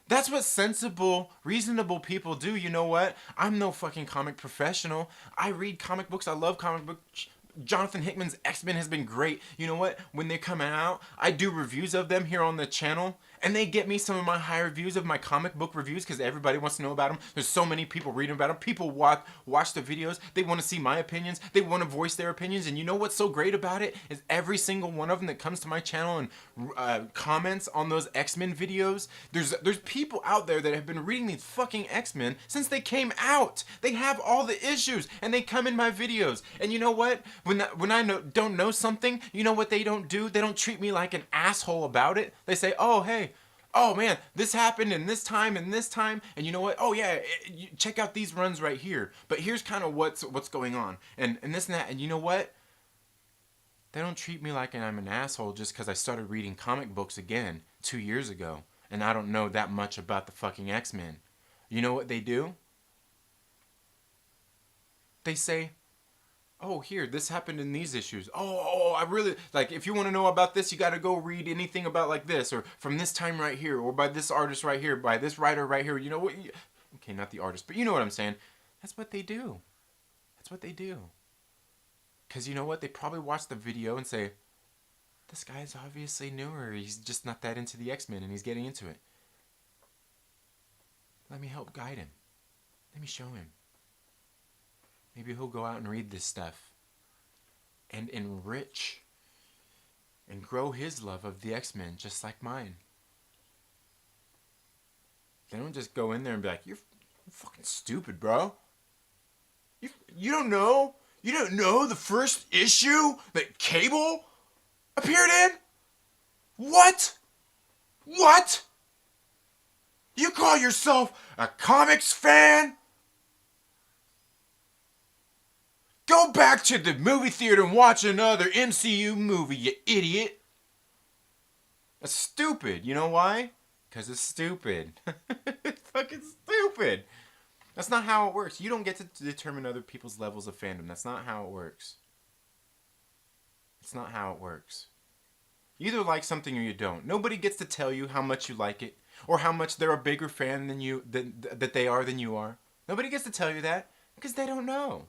That's what sensible, reasonable people do. You know what? I'm no fucking comic professional. I read comic books. I love comic books. Jonathan Hickman's X-Men has been great. You know what? When they come out, I do reviews of them here on the channel. And they get me some of my high reviews of my comic book reviews because everybody wants to know about them. There's so many people reading about them. People watch the videos. They want to see my opinions. They want to voice their opinions. And you know what's so great about it? Is every single one of them that comes to my channel and comments on those X-Men videos. There's people out there that have been reading these fucking X-Men since they came out. They have all the issues and they come in my videos. And you know what? When I don't know something, you know what they don't do? They don't treat me like an asshole about it. They say, "Oh, hey, oh man, this happened in this time and this time, and you know what? Oh yeah, check out these runs right here. But here's kind of what's going on, and this and that. And you know what? They don't treat me like I'm an asshole just because I started reading comic books again 2 years ago, and I don't know that much about the fucking X-Men. You know what they do? They say, "Oh, here, this happened in these issues. Oh, I really, like, if you want to know about this, you got to go read anything about like this, or from this time right here, or by this artist right here, by this writer right here." You know what? Okay, not the artist, but you know what I'm saying. That's what they do. That's what they do. Because you know what? They probably watch the video and say, "This guy's obviously newer. He's just not that into the X-Men, and he's getting into it. Let me help guide him. Let me show him. Maybe he'll go out and read this stuff and enrich and grow his love of the X-Men just like mine." They don't just go in there and be like, "You're fucking stupid, bro. You don't know? You don't know the first issue that Cable appeared in? What? What? You call yourself a comics fan? Go back to the movie theater and watch another MCU movie, you idiot." That's stupid. You know why? Because it's stupid. It's fucking stupid. That's not how it works. You don't get to determine other people's levels of fandom. That's not how it works. It's not how it works. You either like something or you don't. Nobody gets to tell you how much you like it or how much they're a bigger fan than you that they are than you are. Nobody gets to tell you that because they don't know.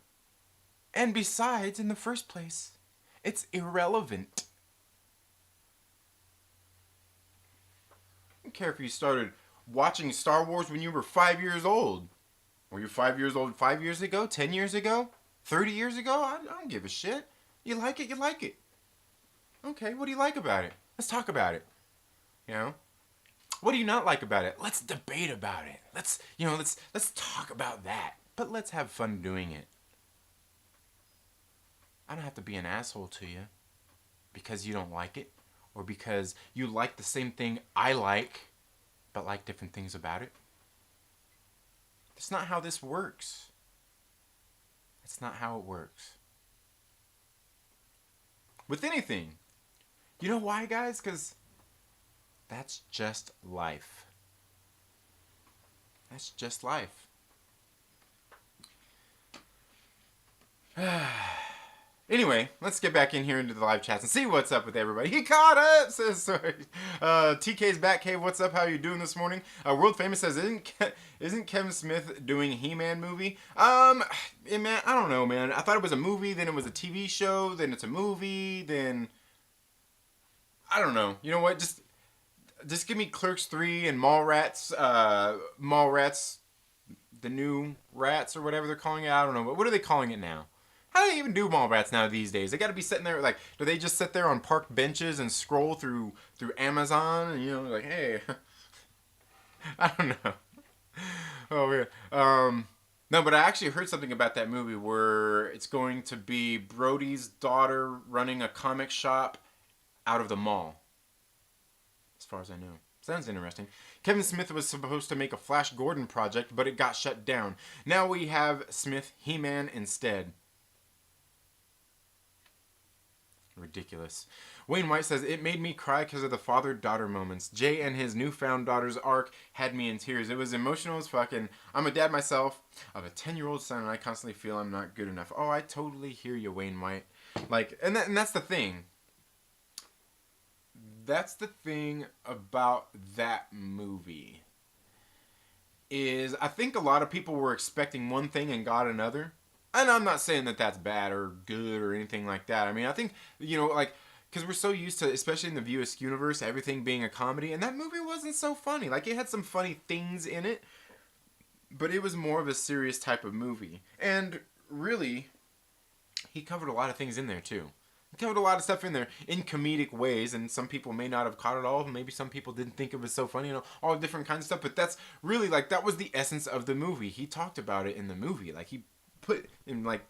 And besides, in the first place, it's irrelevant. I don't care if you started watching Star Wars when you were 5 years old. Were you 5 years old 5 years ago, 10 years ago, 30 years ago? I don't give a shit. You like it, you like it. Okay, what do you like about it? Let's talk about it. You know? What do you not like about it? Let's debate about it. Let's talk about that. But let's have fun doing it. I don't have to be an asshole to you because you don't like it or because you like the same thing I like but like different things about it. That's not how this works. That's not how it works. With anything. You know why, guys? Because that's just life. That's just life. Anyway, let's get back in here into the live chats and see what's up with everybody. He caught up, says, sorry. TK's Batcave, what's up? How are you doing this morning? World Famous says, isn't Kevin Smith doing He-Man movie? Man, I don't know, man. I thought it was a movie, then it was a TV show, then it's a movie, then I don't know. You know what? Just give me Clerks 3 and Mallrats, the new rats or whatever they're calling it. I don't know. But what are they calling it now? How do they even do Mallrats now these days? They got to be sitting there like, do they just sit there on park benches and scroll through Amazon and, you know, like, hey, I don't know. Oh weird. No, but I actually heard something about that movie where it's going to be Brody's daughter running a comic shop out of the mall. As far as I know. Sounds interesting. Kevin Smith was supposed to make a Flash Gordon project, but it got shut down. Now we have Smith He-Man instead. Ridiculous. Wayne White says, it made me cry because of the father-daughter moments. Jay and his newfound daughter's arc had me in tears. It was emotional as fuck, and I'm a dad myself of a 10-year-old son, and I constantly feel I'm not good enough. Oh, I totally hear you, Wayne White. Like, and that's the thing. That's the thing about that movie. Is I think a lot of people were expecting one thing and got another. And I'm not saying that that's bad or good or anything like that. I mean, I think, like, because we're so used to, especially in the View Askew universe, everything being a comedy. And that movie wasn't so funny. Like, it had some funny things in it. But it was more of a serious type of movie. And really, he covered a lot of things in there, too. He covered a lot of stuff in there in comedic ways. And some people may not have caught it all. Maybe some people didn't think it was so funny. All different kinds of stuff. But that's really, like, that was the essence of the movie. He talked about it in the movie. Like, he put in like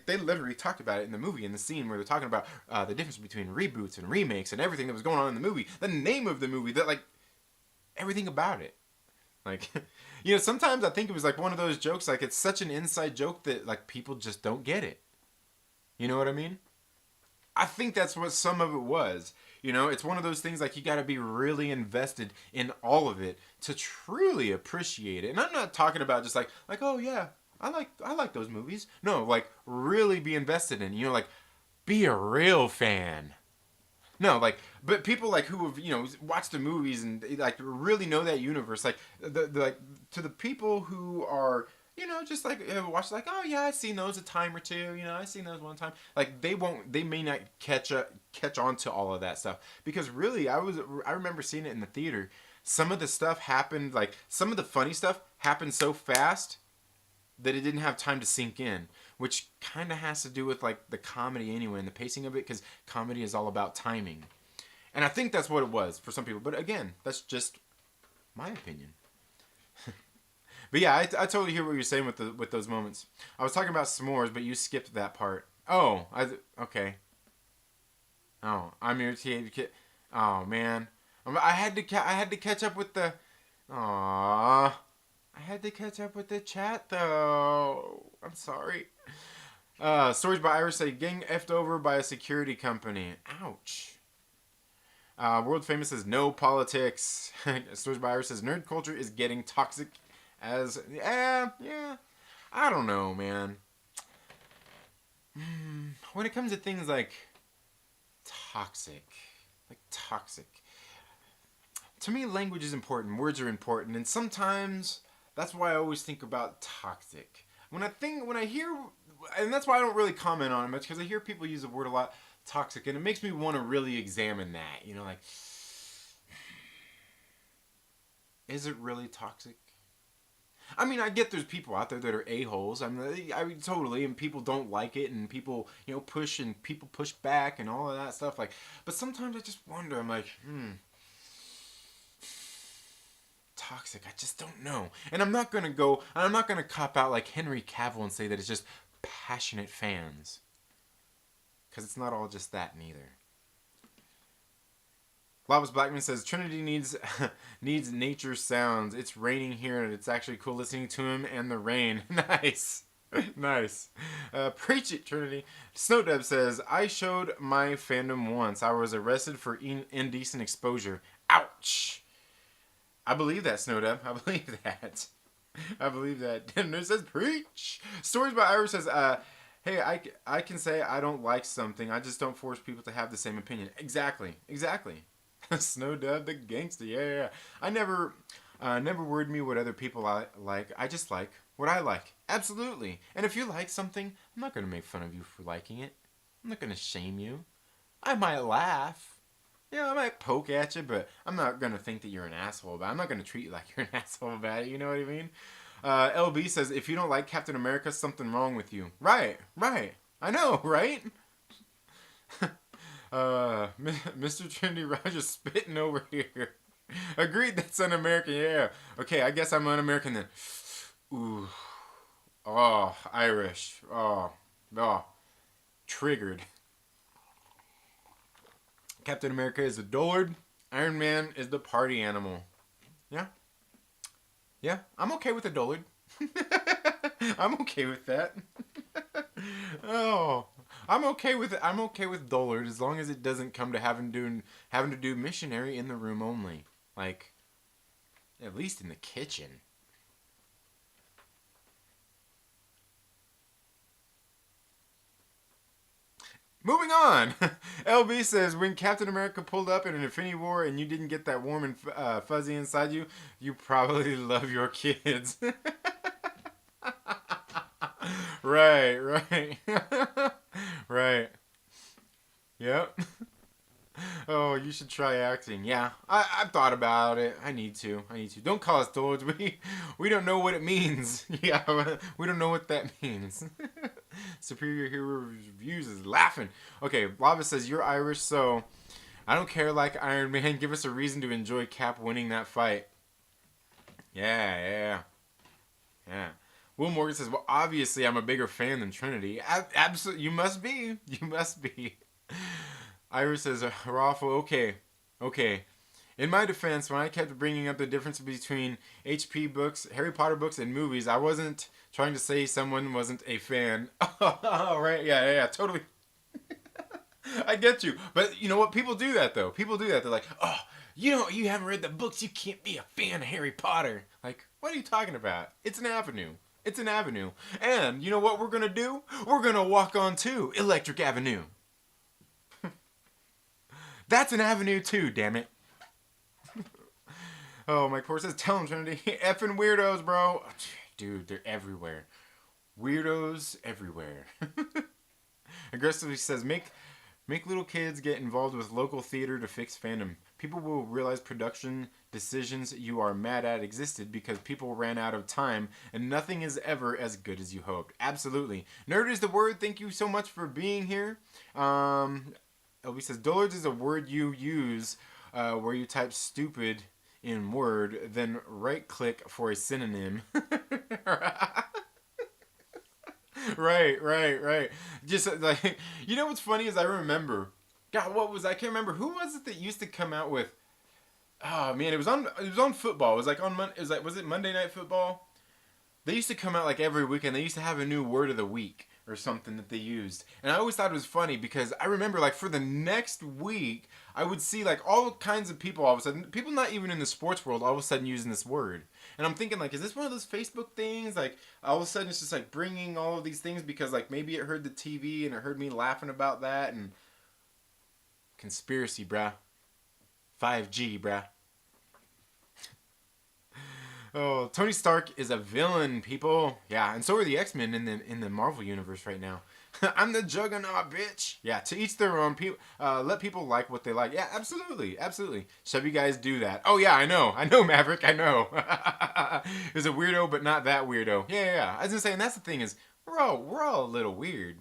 they literally talked about it in the movie, in the scene where they're talking about the difference between reboots and remakes and everything that was going on in the movie, the name of the movie, that, like, everything about it. Like, sometimes I think it was like one of those jokes, like, it's such an inside joke that, like, people just don't get it. You know what I mean? I think that's what some of it was. It's one of those things, like, you got to be really invested in all of it to truly appreciate it. And I'm not talking about just like oh yeah, I like those movies. No, like, really be invested in, like, be a real fan. No, like, but people, like, who have, watched the movies and, like, really know that universe, like, like, to the people who are, just, like, watch, like, oh yeah, I've seen those a time or two, I've seen those one time. Like, they may not catch on to all of that stuff, because really, I remember seeing it in the theater. Some of the stuff happened, like, some of the funny stuff happened so fast that it didn't have time to sink in, which kind of has to do with, like, the comedy anyway and the pacing of it, because comedy is all about timing. And I think that's what it was for some people. But again, that's just my opinion. But yeah, I totally hear what you're saying with those moments. I was talking about s'mores, but you skipped that part. Oh, okay. Oh, I'm irritated. Oh man, I had to catch up with the. Aww. I had to catch up with the chat though. I'm sorry. Stories by Iris say, getting effed over by a security company. Ouch. World Famous says, no politics. Stories by Iris says, nerd culture is getting toxic as... Yeah. I don't know, man. When it comes to things like toxic, to me, language is important. Words are important. And sometimes... That's why I always think about toxic. When I hear, and that's why I don't really comment on it much, because I hear people use the word a lot, toxic, and it makes me want to really examine that. Like, is it really toxic? I mean, I get there's people out there that are a-holes. I mean, totally, and people don't like it, and people, push, and people push back, and all of that stuff. Like, but sometimes I just wonder. I'm like, toxic. I just don't know. And I'm not gonna cop out like Henry Cavill and say that it's just passionate fans. Because it's not all just that neither. Lavas Blackman says, Trinity needs nature sounds. It's raining here and it's actually cool listening to him and the rain. Nice. Nice. Preach it, Trinity. Snowdeb says, I showed my fandom once. I was arrested for indecent exposure. Ouch. I believe that, Snowdeb. I believe that. I believe that. Nerd says, preach. Stories by Iris says, hey, I can say I don't like something. I just don't force people to have the same opinion. Exactly. Snowdeb the gangster. Yeah. I never worried me what other people like. I just like what I like. Absolutely. And if you like something, I'm not going to make fun of you for liking it. I'm not going to shame you. I might laugh. I might poke at you, but I'm not going to think that you're an asshole about it. I'm not going to treat you like you're an asshole about it. You know what I mean? LB says, if you don't like Captain America, something wrong with you. Right. I know, right? Mr. Trinity Rogers spitting over here. Agreed, that's un-American. Yeah. Okay, I guess I'm un-American then. Ooh. Oh, Irish. Oh. Triggered. Captain America is the dullard. Iron Man is the party animal. Yeah. Yeah. I'm okay with a dullard. I'm okay with that. Oh, I'm okay with dullard as long as it doesn't come to having to do missionary in the room only. Like at least in the kitchen. Moving on. LB says when Captain America pulled up in an Infinity War and you didn't get that warm and fuzzy inside you, you probably love your kids. Right, right. Right. Yep. Oh, you should try acting. Yeah, I've thought about it. I need to. I need to. Don't call us dolls. We don't know what it means. Yeah, we don't know what that means. Superior Hero Reviews is laughing. Okay, Lava says you're Irish, so I don't care. Like Iron Man, give us a reason to enjoy Cap winning that fight. Yeah, yeah, yeah. Will Morgan says, well, obviously I'm a bigger fan than Trinity. Absolutely, you must be. You must be. Iris says, Raffle, okay, okay. In my defense, when I kept bringing up the difference between HP books, Harry Potter books, and movies, I wasn't trying to say someone wasn't a fan. Oh, right, yeah, yeah, yeah, totally. I get you. But you know what? People do that, though. People do that. They're like, oh, you haven't read the books, you can't be a fan of Harry Potter. Like, what are you talking about? It's an avenue. It's an avenue. And you know what we're going to do? We're going to walk on to Electric Avenue. That's an avenue too, damn it. Oh, Mike Poor says, tell him, Trinity. Effing weirdos, bro. Dude, they're everywhere. Weirdos everywhere. Aggressively says, make little kids get involved with local theater to fix fandom. People will realize production decisions you are mad at existed because people ran out of time and nothing is ever as good as you hoped. Absolutely. Nerd is the word. Thank you so much for being here. LB says, dullards is a word you use where you type stupid in Word, then right click for a synonym. Right, right, right. Just like, you know what's funny is I remember, God, I can't remember, who was it that used to come out with, oh man, it was on football. It was like was it Monday Night Football? They used to come out like every weekend. They used to have a new word of the week or something that they used. And I always thought it was funny because I remember like for the next week, I would see like all kinds of people all of a sudden, people not even in the sports world, all of a sudden using this word. And I'm thinking like, is this one of those Facebook things? Like all of a sudden it's just like bringing all of these things because like maybe it heard the TV and it heard me laughing about that and conspiracy, bruh. 5G, bruh. Oh, Tony Stark is a villain, people. Yeah, and so are the X-Men in the Marvel universe right now. I'm the Juggernaut, bitch. Yeah, to each their own. People, let people like what they like. Yeah, absolutely, absolutely. Chevy guys do that. Oh yeah, I know, Maverick, I know. He's a weirdo, but not that weirdo. Yeah, yeah, yeah. I was gonna say, and that's the thing is, we're all a little weird,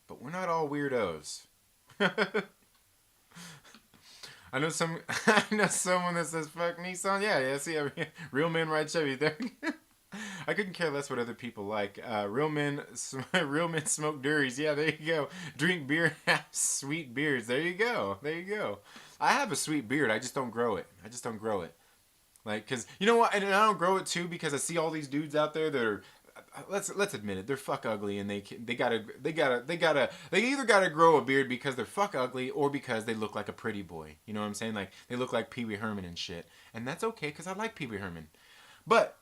but we're not all weirdos. I know I know someone that says fuck Nissan. Yeah, yeah. See, real men ride Chevy. There. I couldn't care less what other people like. Real men smoke durries. Yeah, there you go. Drink beer, have sweet beers. There you go. There you go. I have a sweet beard. I just don't grow it. Like, cause you know what? And I don't grow it too because I see all these dudes out there that are. Let's admit it. They're fuck ugly, and they either gotta grow a beard because they're fuck ugly or because they look like a pretty boy. You know what I'm saying? Like they look like Pee Wee Herman and shit, and that's okay because I like Pee Wee Herman. But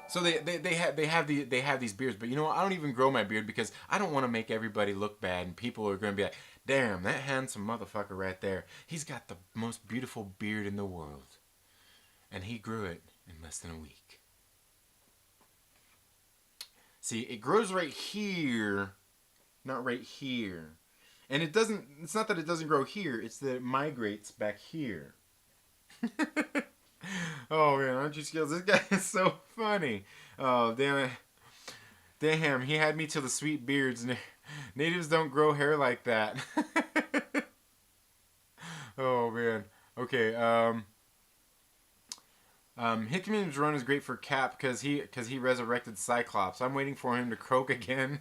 so they have these beards, but you know what? I don't even grow my beard because I don't want to make everybody look bad, and people are gonna be like, damn, that handsome motherfucker right there. He's got the most beautiful beard in the world, and he grew it in less than a week. See, it grows right here, not right here. And it's not that it doesn't grow here, it's that it migrates back here. Oh man, aren't you skills? This guy is so funny. Oh, damn it. Damn, he had me till the sweet beards. Natives don't grow hair like that. Oh man. Okay, Hickman's run is great for Cap because he resurrected Cyclops. I'm waiting for him to croak again.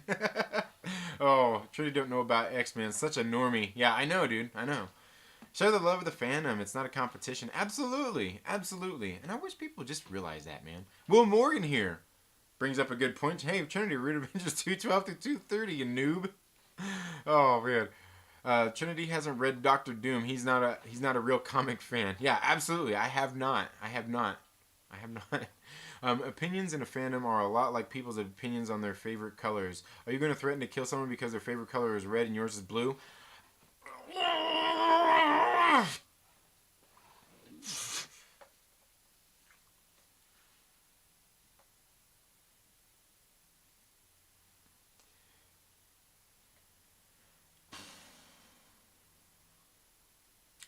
Oh, Trinity don't know about X-Men. Such a normie. Yeah, I know, dude. I know. Share the love of the fandom. It's not a competition. Absolutely. Absolutely. And I wish people just realize that, man. Will Morgan here brings up a good point. Hey, Trinity, read Avengers 212 through 230, you noob. Oh, man. Trinity hasn't read Doctor Doom. He's not a real comic fan. Yeah, absolutely. I have not. Opinions in a fandom are a lot like people's opinions on their favorite colors. Are you going to threaten to kill someone because their favorite color is red and yours is blue?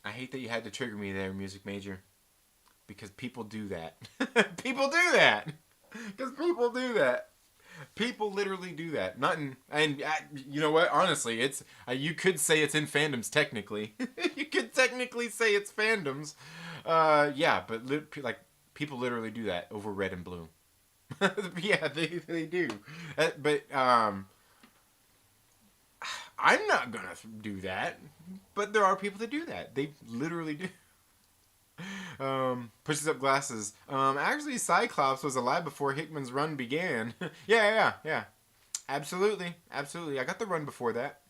I hate that you had to trigger me there, music major. Because people do that. People do that. Because people do that. People literally do that. Not in, and you know what? Honestly, it's you could say it's in fandoms technically. You could technically say it's fandoms. Yeah, but like people literally do that over red and blue. Yeah, they do. But I'm not gonna do that. But there are people that do that. They literally do. Pushes up glasses. Actually, Cyclops was alive before Hickman's run began. Yeah. Absolutely. I got the run before that.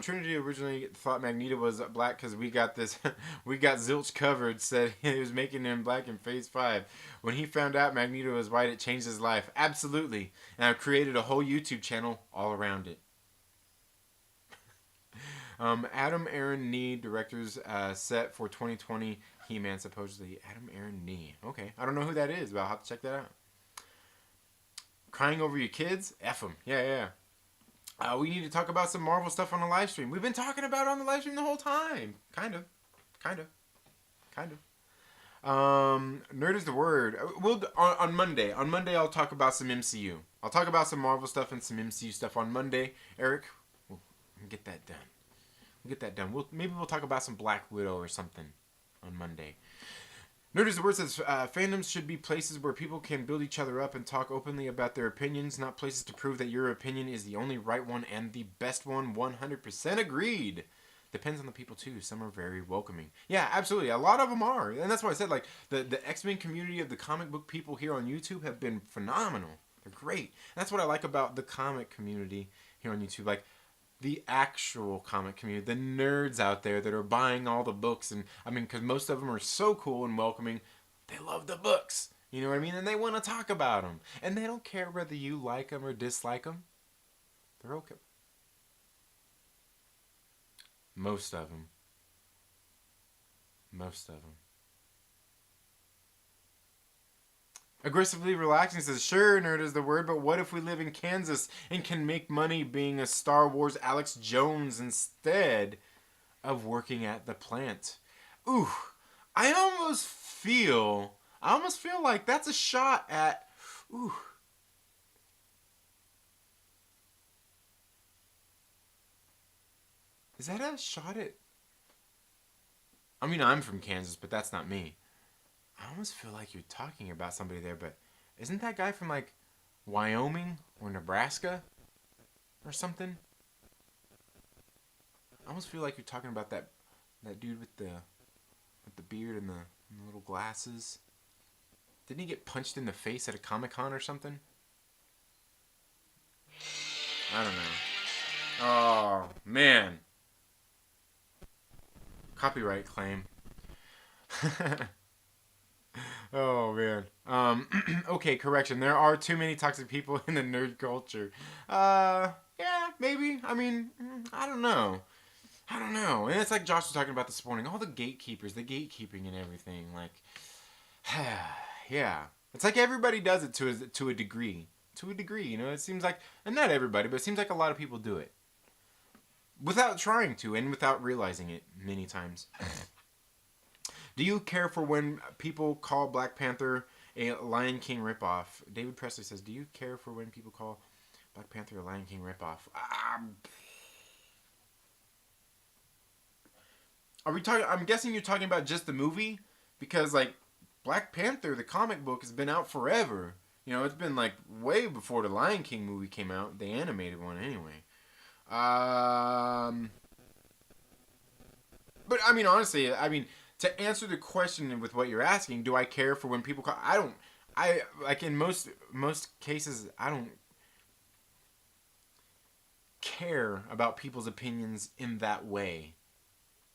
Trinity originally thought Magneto was black because we got this, we got Zilch covered. Said he was making him black in Phase 5. When he found out Magneto was white, it changed his life. Absolutely. And I've created a whole YouTube channel all around it. Adam Aaron Nee director's set for 2020 He-Man, supposedly. Adam Aaron Nee. Okay. I don't know who that is, but I'll have to check that out. Crying over your kids? F them. Yeah. We need to talk about some Marvel stuff on the live stream. We've been talking about it on the live stream the whole time. Kind of. Nerd is the word. We'll on Monday. On Monday, I'll talk about some MCU. I'll talk about some Marvel stuff and some MCU stuff on Monday. Eric, we'll get that done. Maybe we'll talk about some Black Widow or something on Monday. Nerd is the word says fandoms should be places where people can build each other up and talk openly about their opinions, not places to prove that your opinion is the only right one and the best one. 100% agreed. Depends on the people too. Some are very welcoming. Yeah, absolutely. A lot of them are. And that's why I said, like, the X-Men community of the comic book people here on YouTube have been phenomenal. They're great. And that's what I like about the comic community here on YouTube. Like, the actual comic community, the nerds out there that are buying all the books. And I mean, because most of them are so cool and welcoming. They love the books. You know what I mean? And they want to talk about them. And they don't care whether you like them or dislike them. They're okay. Most of them. Aggressively relaxing says, sure, nerd is the word, but what if we live in Kansas and can make money being a Star Wars Alex Jones instead of working at the plant? Ooh, I almost feel like that's a shot at, ooh. Is that a shot at... I mean, I'm from Kansas, but that's not me. I almost feel like you're talking about somebody there, but isn't that guy from, like, Wyoming or Nebraska or something? I almost feel like you're talking about that dude with the beard and the little glasses. Didn't he get punched in the face at a Comic-Con or something? I don't know. Oh, man. Copyright claim. Oh, man. Okay, correction. There are too many toxic people in the nerd culture. Yeah, maybe. I mean, I don't know. And it's like Josh was talking about this morning. All the gatekeepers, the gatekeeping and everything. Like, yeah. It's like everybody does it to a degree. To a degree, you know? It seems like, and not everybody, but it seems like a lot of people do it. Without trying to and without realizing it many times. Do you care for when people call Black Panther a Lion King ripoff? David Presley says, do you care for when people call Black Panther a Lion King ripoff? Are we talking? I'm guessing you're talking about just the movie? Because, like, Black Panther, the comic book, has been out forever. You know, it's been, like, way before the Lion King movie came out. The animated one, anyway. But I mean, honestly, I mean, to answer the question with what you're asking, do I care for when people call? I don't. I like in most cases, I don't care about people's opinions in that way.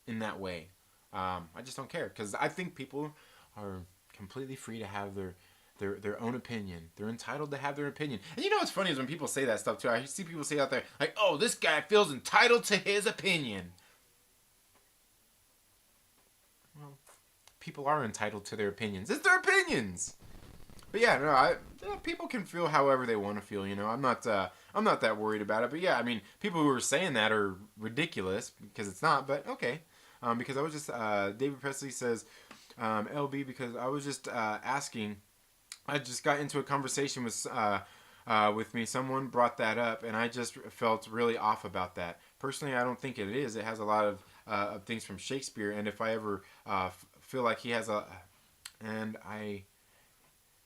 In that way, I just don't care because I think people are completely free to have their own opinion. They're entitled to have their opinion. And you know what's funny is when people say that stuff too. I see people say out there like, "Oh, this guy feels entitled to his opinion." Well, people are entitled to their opinions. It's their opinions. But yeah, no, people can feel however they want to feel. You know, I'm not that worried about it. But yeah, I mean, people who are saying that are ridiculous because it's not. But okay, because I was just David Presley says, LB, because I was just asking. I just got into a conversation with me. Someone brought that up, and I just felt really off about that. Personally, I don't think it is. It has a lot of things from Shakespeare, and if I ever feel like he has and I,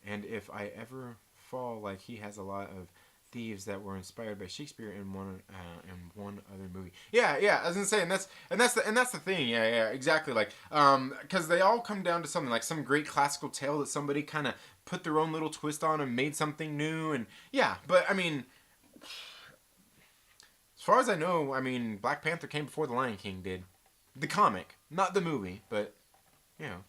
and if I ever fall like he has a lot of thieves that were inspired by Shakespeare in one other movie. Yeah, yeah. I was gonna say, and that's the thing. Yeah, yeah, exactly. Like, because they all come down to something like some great classical tale that somebody kind of put their own little twist on and made something new. And yeah, but I mean, as far as I know, I mean, Black Panther came before The Lion King did, the comic, not the movie, but you know.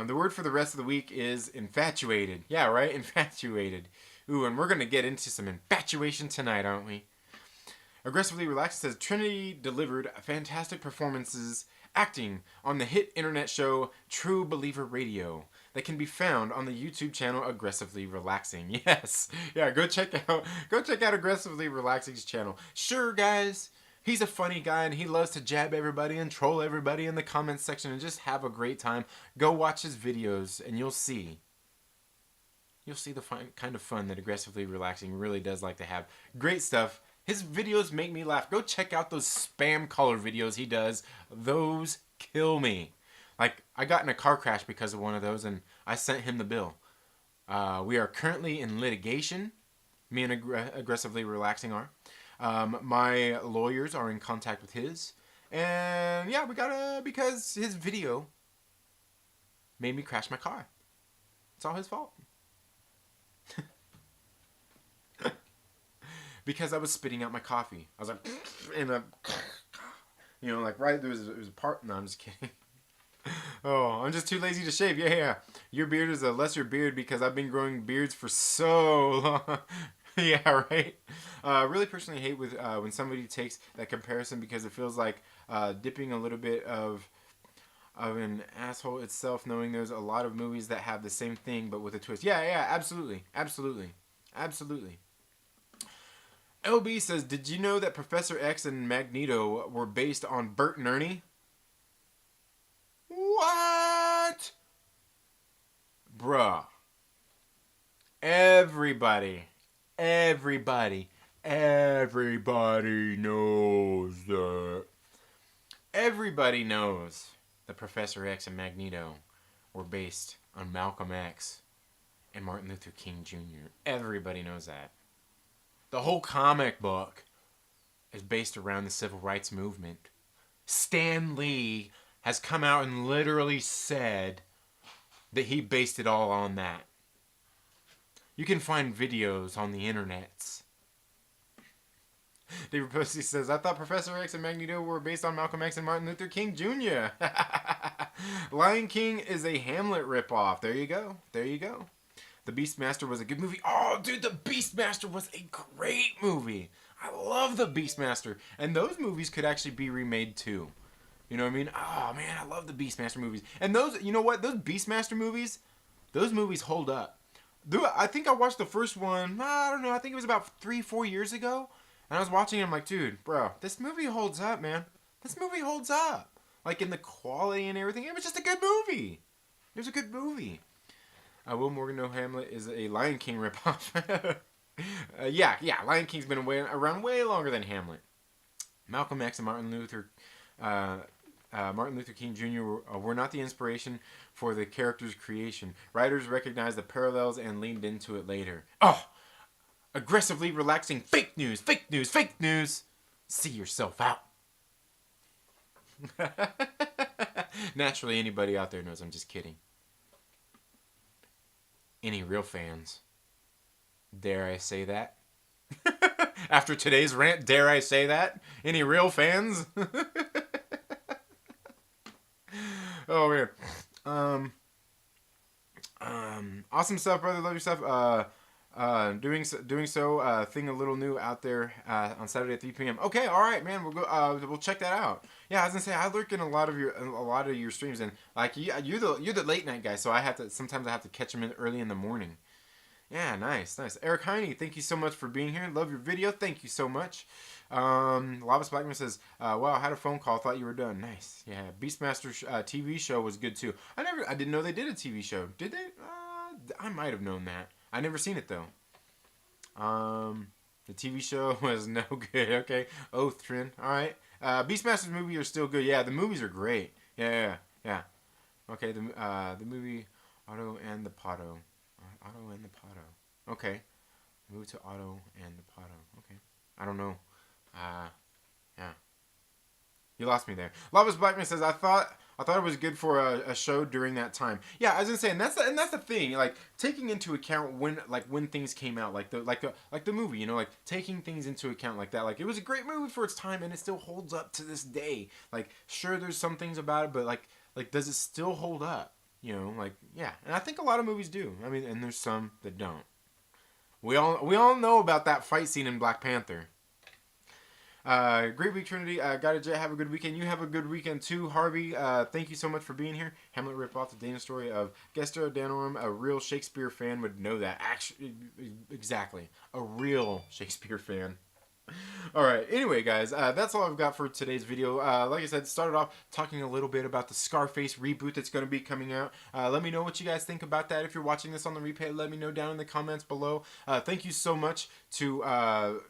The word for the rest of the week is infatuated. Yeah, right? Infatuated. Ooh, and we're going to get into some infatuation tonight, aren't we? Aggressively Relaxed says Trinity delivered fantastic performances acting on the hit internet show True Believer Radio that can be found on the YouTube channel Aggressively Relaxing. Yes. Yeah, go check out Aggressively Relaxing's channel. Sure, guys. He's a funny guy and he loves to jab everybody and troll everybody in the comments section and just have a great time. Go watch his videos and you'll see. You'll see the kind of fun that Aggressively Relaxing really does like to have. Great stuff. His videos make me laugh. Go check out those spam caller videos he does. Those kill me. Like, I got in a car crash because of one of those and I sent him the bill. We are currently in litigation. Me and Aggressively Relaxing are. My lawyers are in contact with his. And yeah, because his video made me crash my car. It's all his fault. Because I was spitting out my coffee. I was like, and like right there was a part. No, I'm just kidding. Oh, I'm just too lazy to shave. Yeah, yeah. Your beard is a lesser beard because I've been growing beards for so long. Yeah, right. Really personally hate with when somebody takes that comparison because it feels like dipping a little bit of an asshole itself, knowing there's a lot of movies that have the same thing but with a twist. Yeah, yeah, absolutely, absolutely, absolutely. LB says, did you know that Professor X and Magneto were based on Bert and Ernie? What? Bruh. Everybody knows that. Everybody knows that Professor X and Magneto were based on Malcolm X and Martin Luther King Jr. Everybody knows that. The whole comic book is based around the civil rights movement. Stan Lee has come out and literally said that he based it all on that. You can find videos on the internets. David Posey says, I thought Professor X and Magneto were based on Malcolm X and Martin Luther King Jr. Lion King is a Hamlet ripoff. There you go. There you go. The Beastmaster was a good movie. Oh, dude, The Beastmaster was a great movie. I love The Beastmaster. And those movies could actually be remade too. You know what I mean? Oh, man, I love the Beastmaster movies. And those, you know what? Those Beastmaster movies, those movies hold up. I think I watched the first one, I don't know, I think it was about 3-4 years ago. And I was watching it, I'm like, dude, bro, this movie holds up, man. This movie holds up. Like, in the quality and everything. It was just a good movie. It was a good movie. Will Morgan know Hamlet is a Lion King ripoff? Yeah, Lion King's been around way longer than Hamlet. Malcolm X and Martin Luther King Jr. were not the inspiration for the character's creation. Writers recognized the parallels and leaned into it later. Oh! Aggressively Relaxing. Fake news, fake news, fake news. See yourself out. Naturally, anybody out there knows I'm just kidding. Any real fans? Dare I say that? After today's rant, dare I say that? Any real fans? Oh man. Um, awesome stuff, brother. Love your stuff. Doing so. Thing a little new out there on Saturday at 3 p.m. Okay, all right, man. We'll go. We'll check that out. Yeah, I was gonna say I lurk in a lot of your streams, and like you're the late night guy, so I have to sometimes I have to catch them in early in the morning. Yeah, nice. Eric Heine, thank you so much for being here. Love your video. Thank you so much. Lavas Blackman says, wow, I had a phone call. Thought you were done. Nice. Yeah, Beastmaster TV show was good too. I didn't know they did a TV show. Did they? I might have known that. I never seen it though. The TV show was no good. Okay. Oath Trin. All right. Beastmaster's movie are still good. Yeah, the movies are great. Yeah. Okay. The movie Otto and the Pato. Otto and the Pato. Okay. Move to Otto and the Pato. Okay. I don't know. Yeah. You lost me there. Lavas Blackman says, I thought it was good for a show during that time. Yeah, I was gonna say, and that's the thing. Like taking into account when things came out, like the movie, you know, like taking things into account like that. Like it was a great movie for its time, and it still holds up to this day. Like sure, there's some things about it, but like does it still hold up? You know, like yeah. And I think a lot of movies do. I mean, and there's some that don't. We all know about that fight scene in Black Panther. Great week, Trinity. Gotta have a good weekend. You have a good weekend too, Harvey. Thank you so much for being here. Hamlet ripped off the Dana story of Gesta Danorum. A real Shakespeare fan would know that. Actually, exactly. A real Shakespeare fan. All right. Anyway, guys, that's all I've got for today's video. Like I said, started off talking a little bit about the Scarface reboot that's going to be coming out. Let me know what you guys think about that. If you're watching this on the replay, let me know down in the comments below. Thank you so much to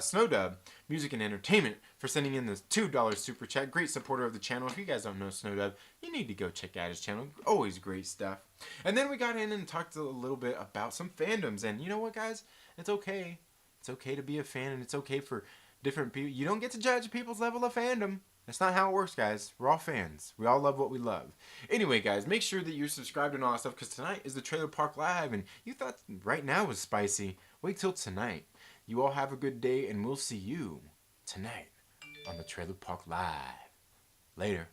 Snowdub Music and Entertainment for sending in this $2 super chat. Great supporter of the channel. If you guys don't know Snowdub, you need to go check out his channel. Always great stuff. And then we got in and talked a little bit about some fandoms. And you know what, guys? It's okay. It's okay to be a fan, and it's okay for different people. You don't get to judge people's level of fandom. That's not how it works, guys. We're all fans. We all love what we love. Anyway, guys, make sure that you're subscribed and all that stuff, because tonight is the Trailer Park Live, and you thought right now was spicy. Wait till tonight. You all have a good day, and we'll see you tonight on the Trailer Park Live. Later.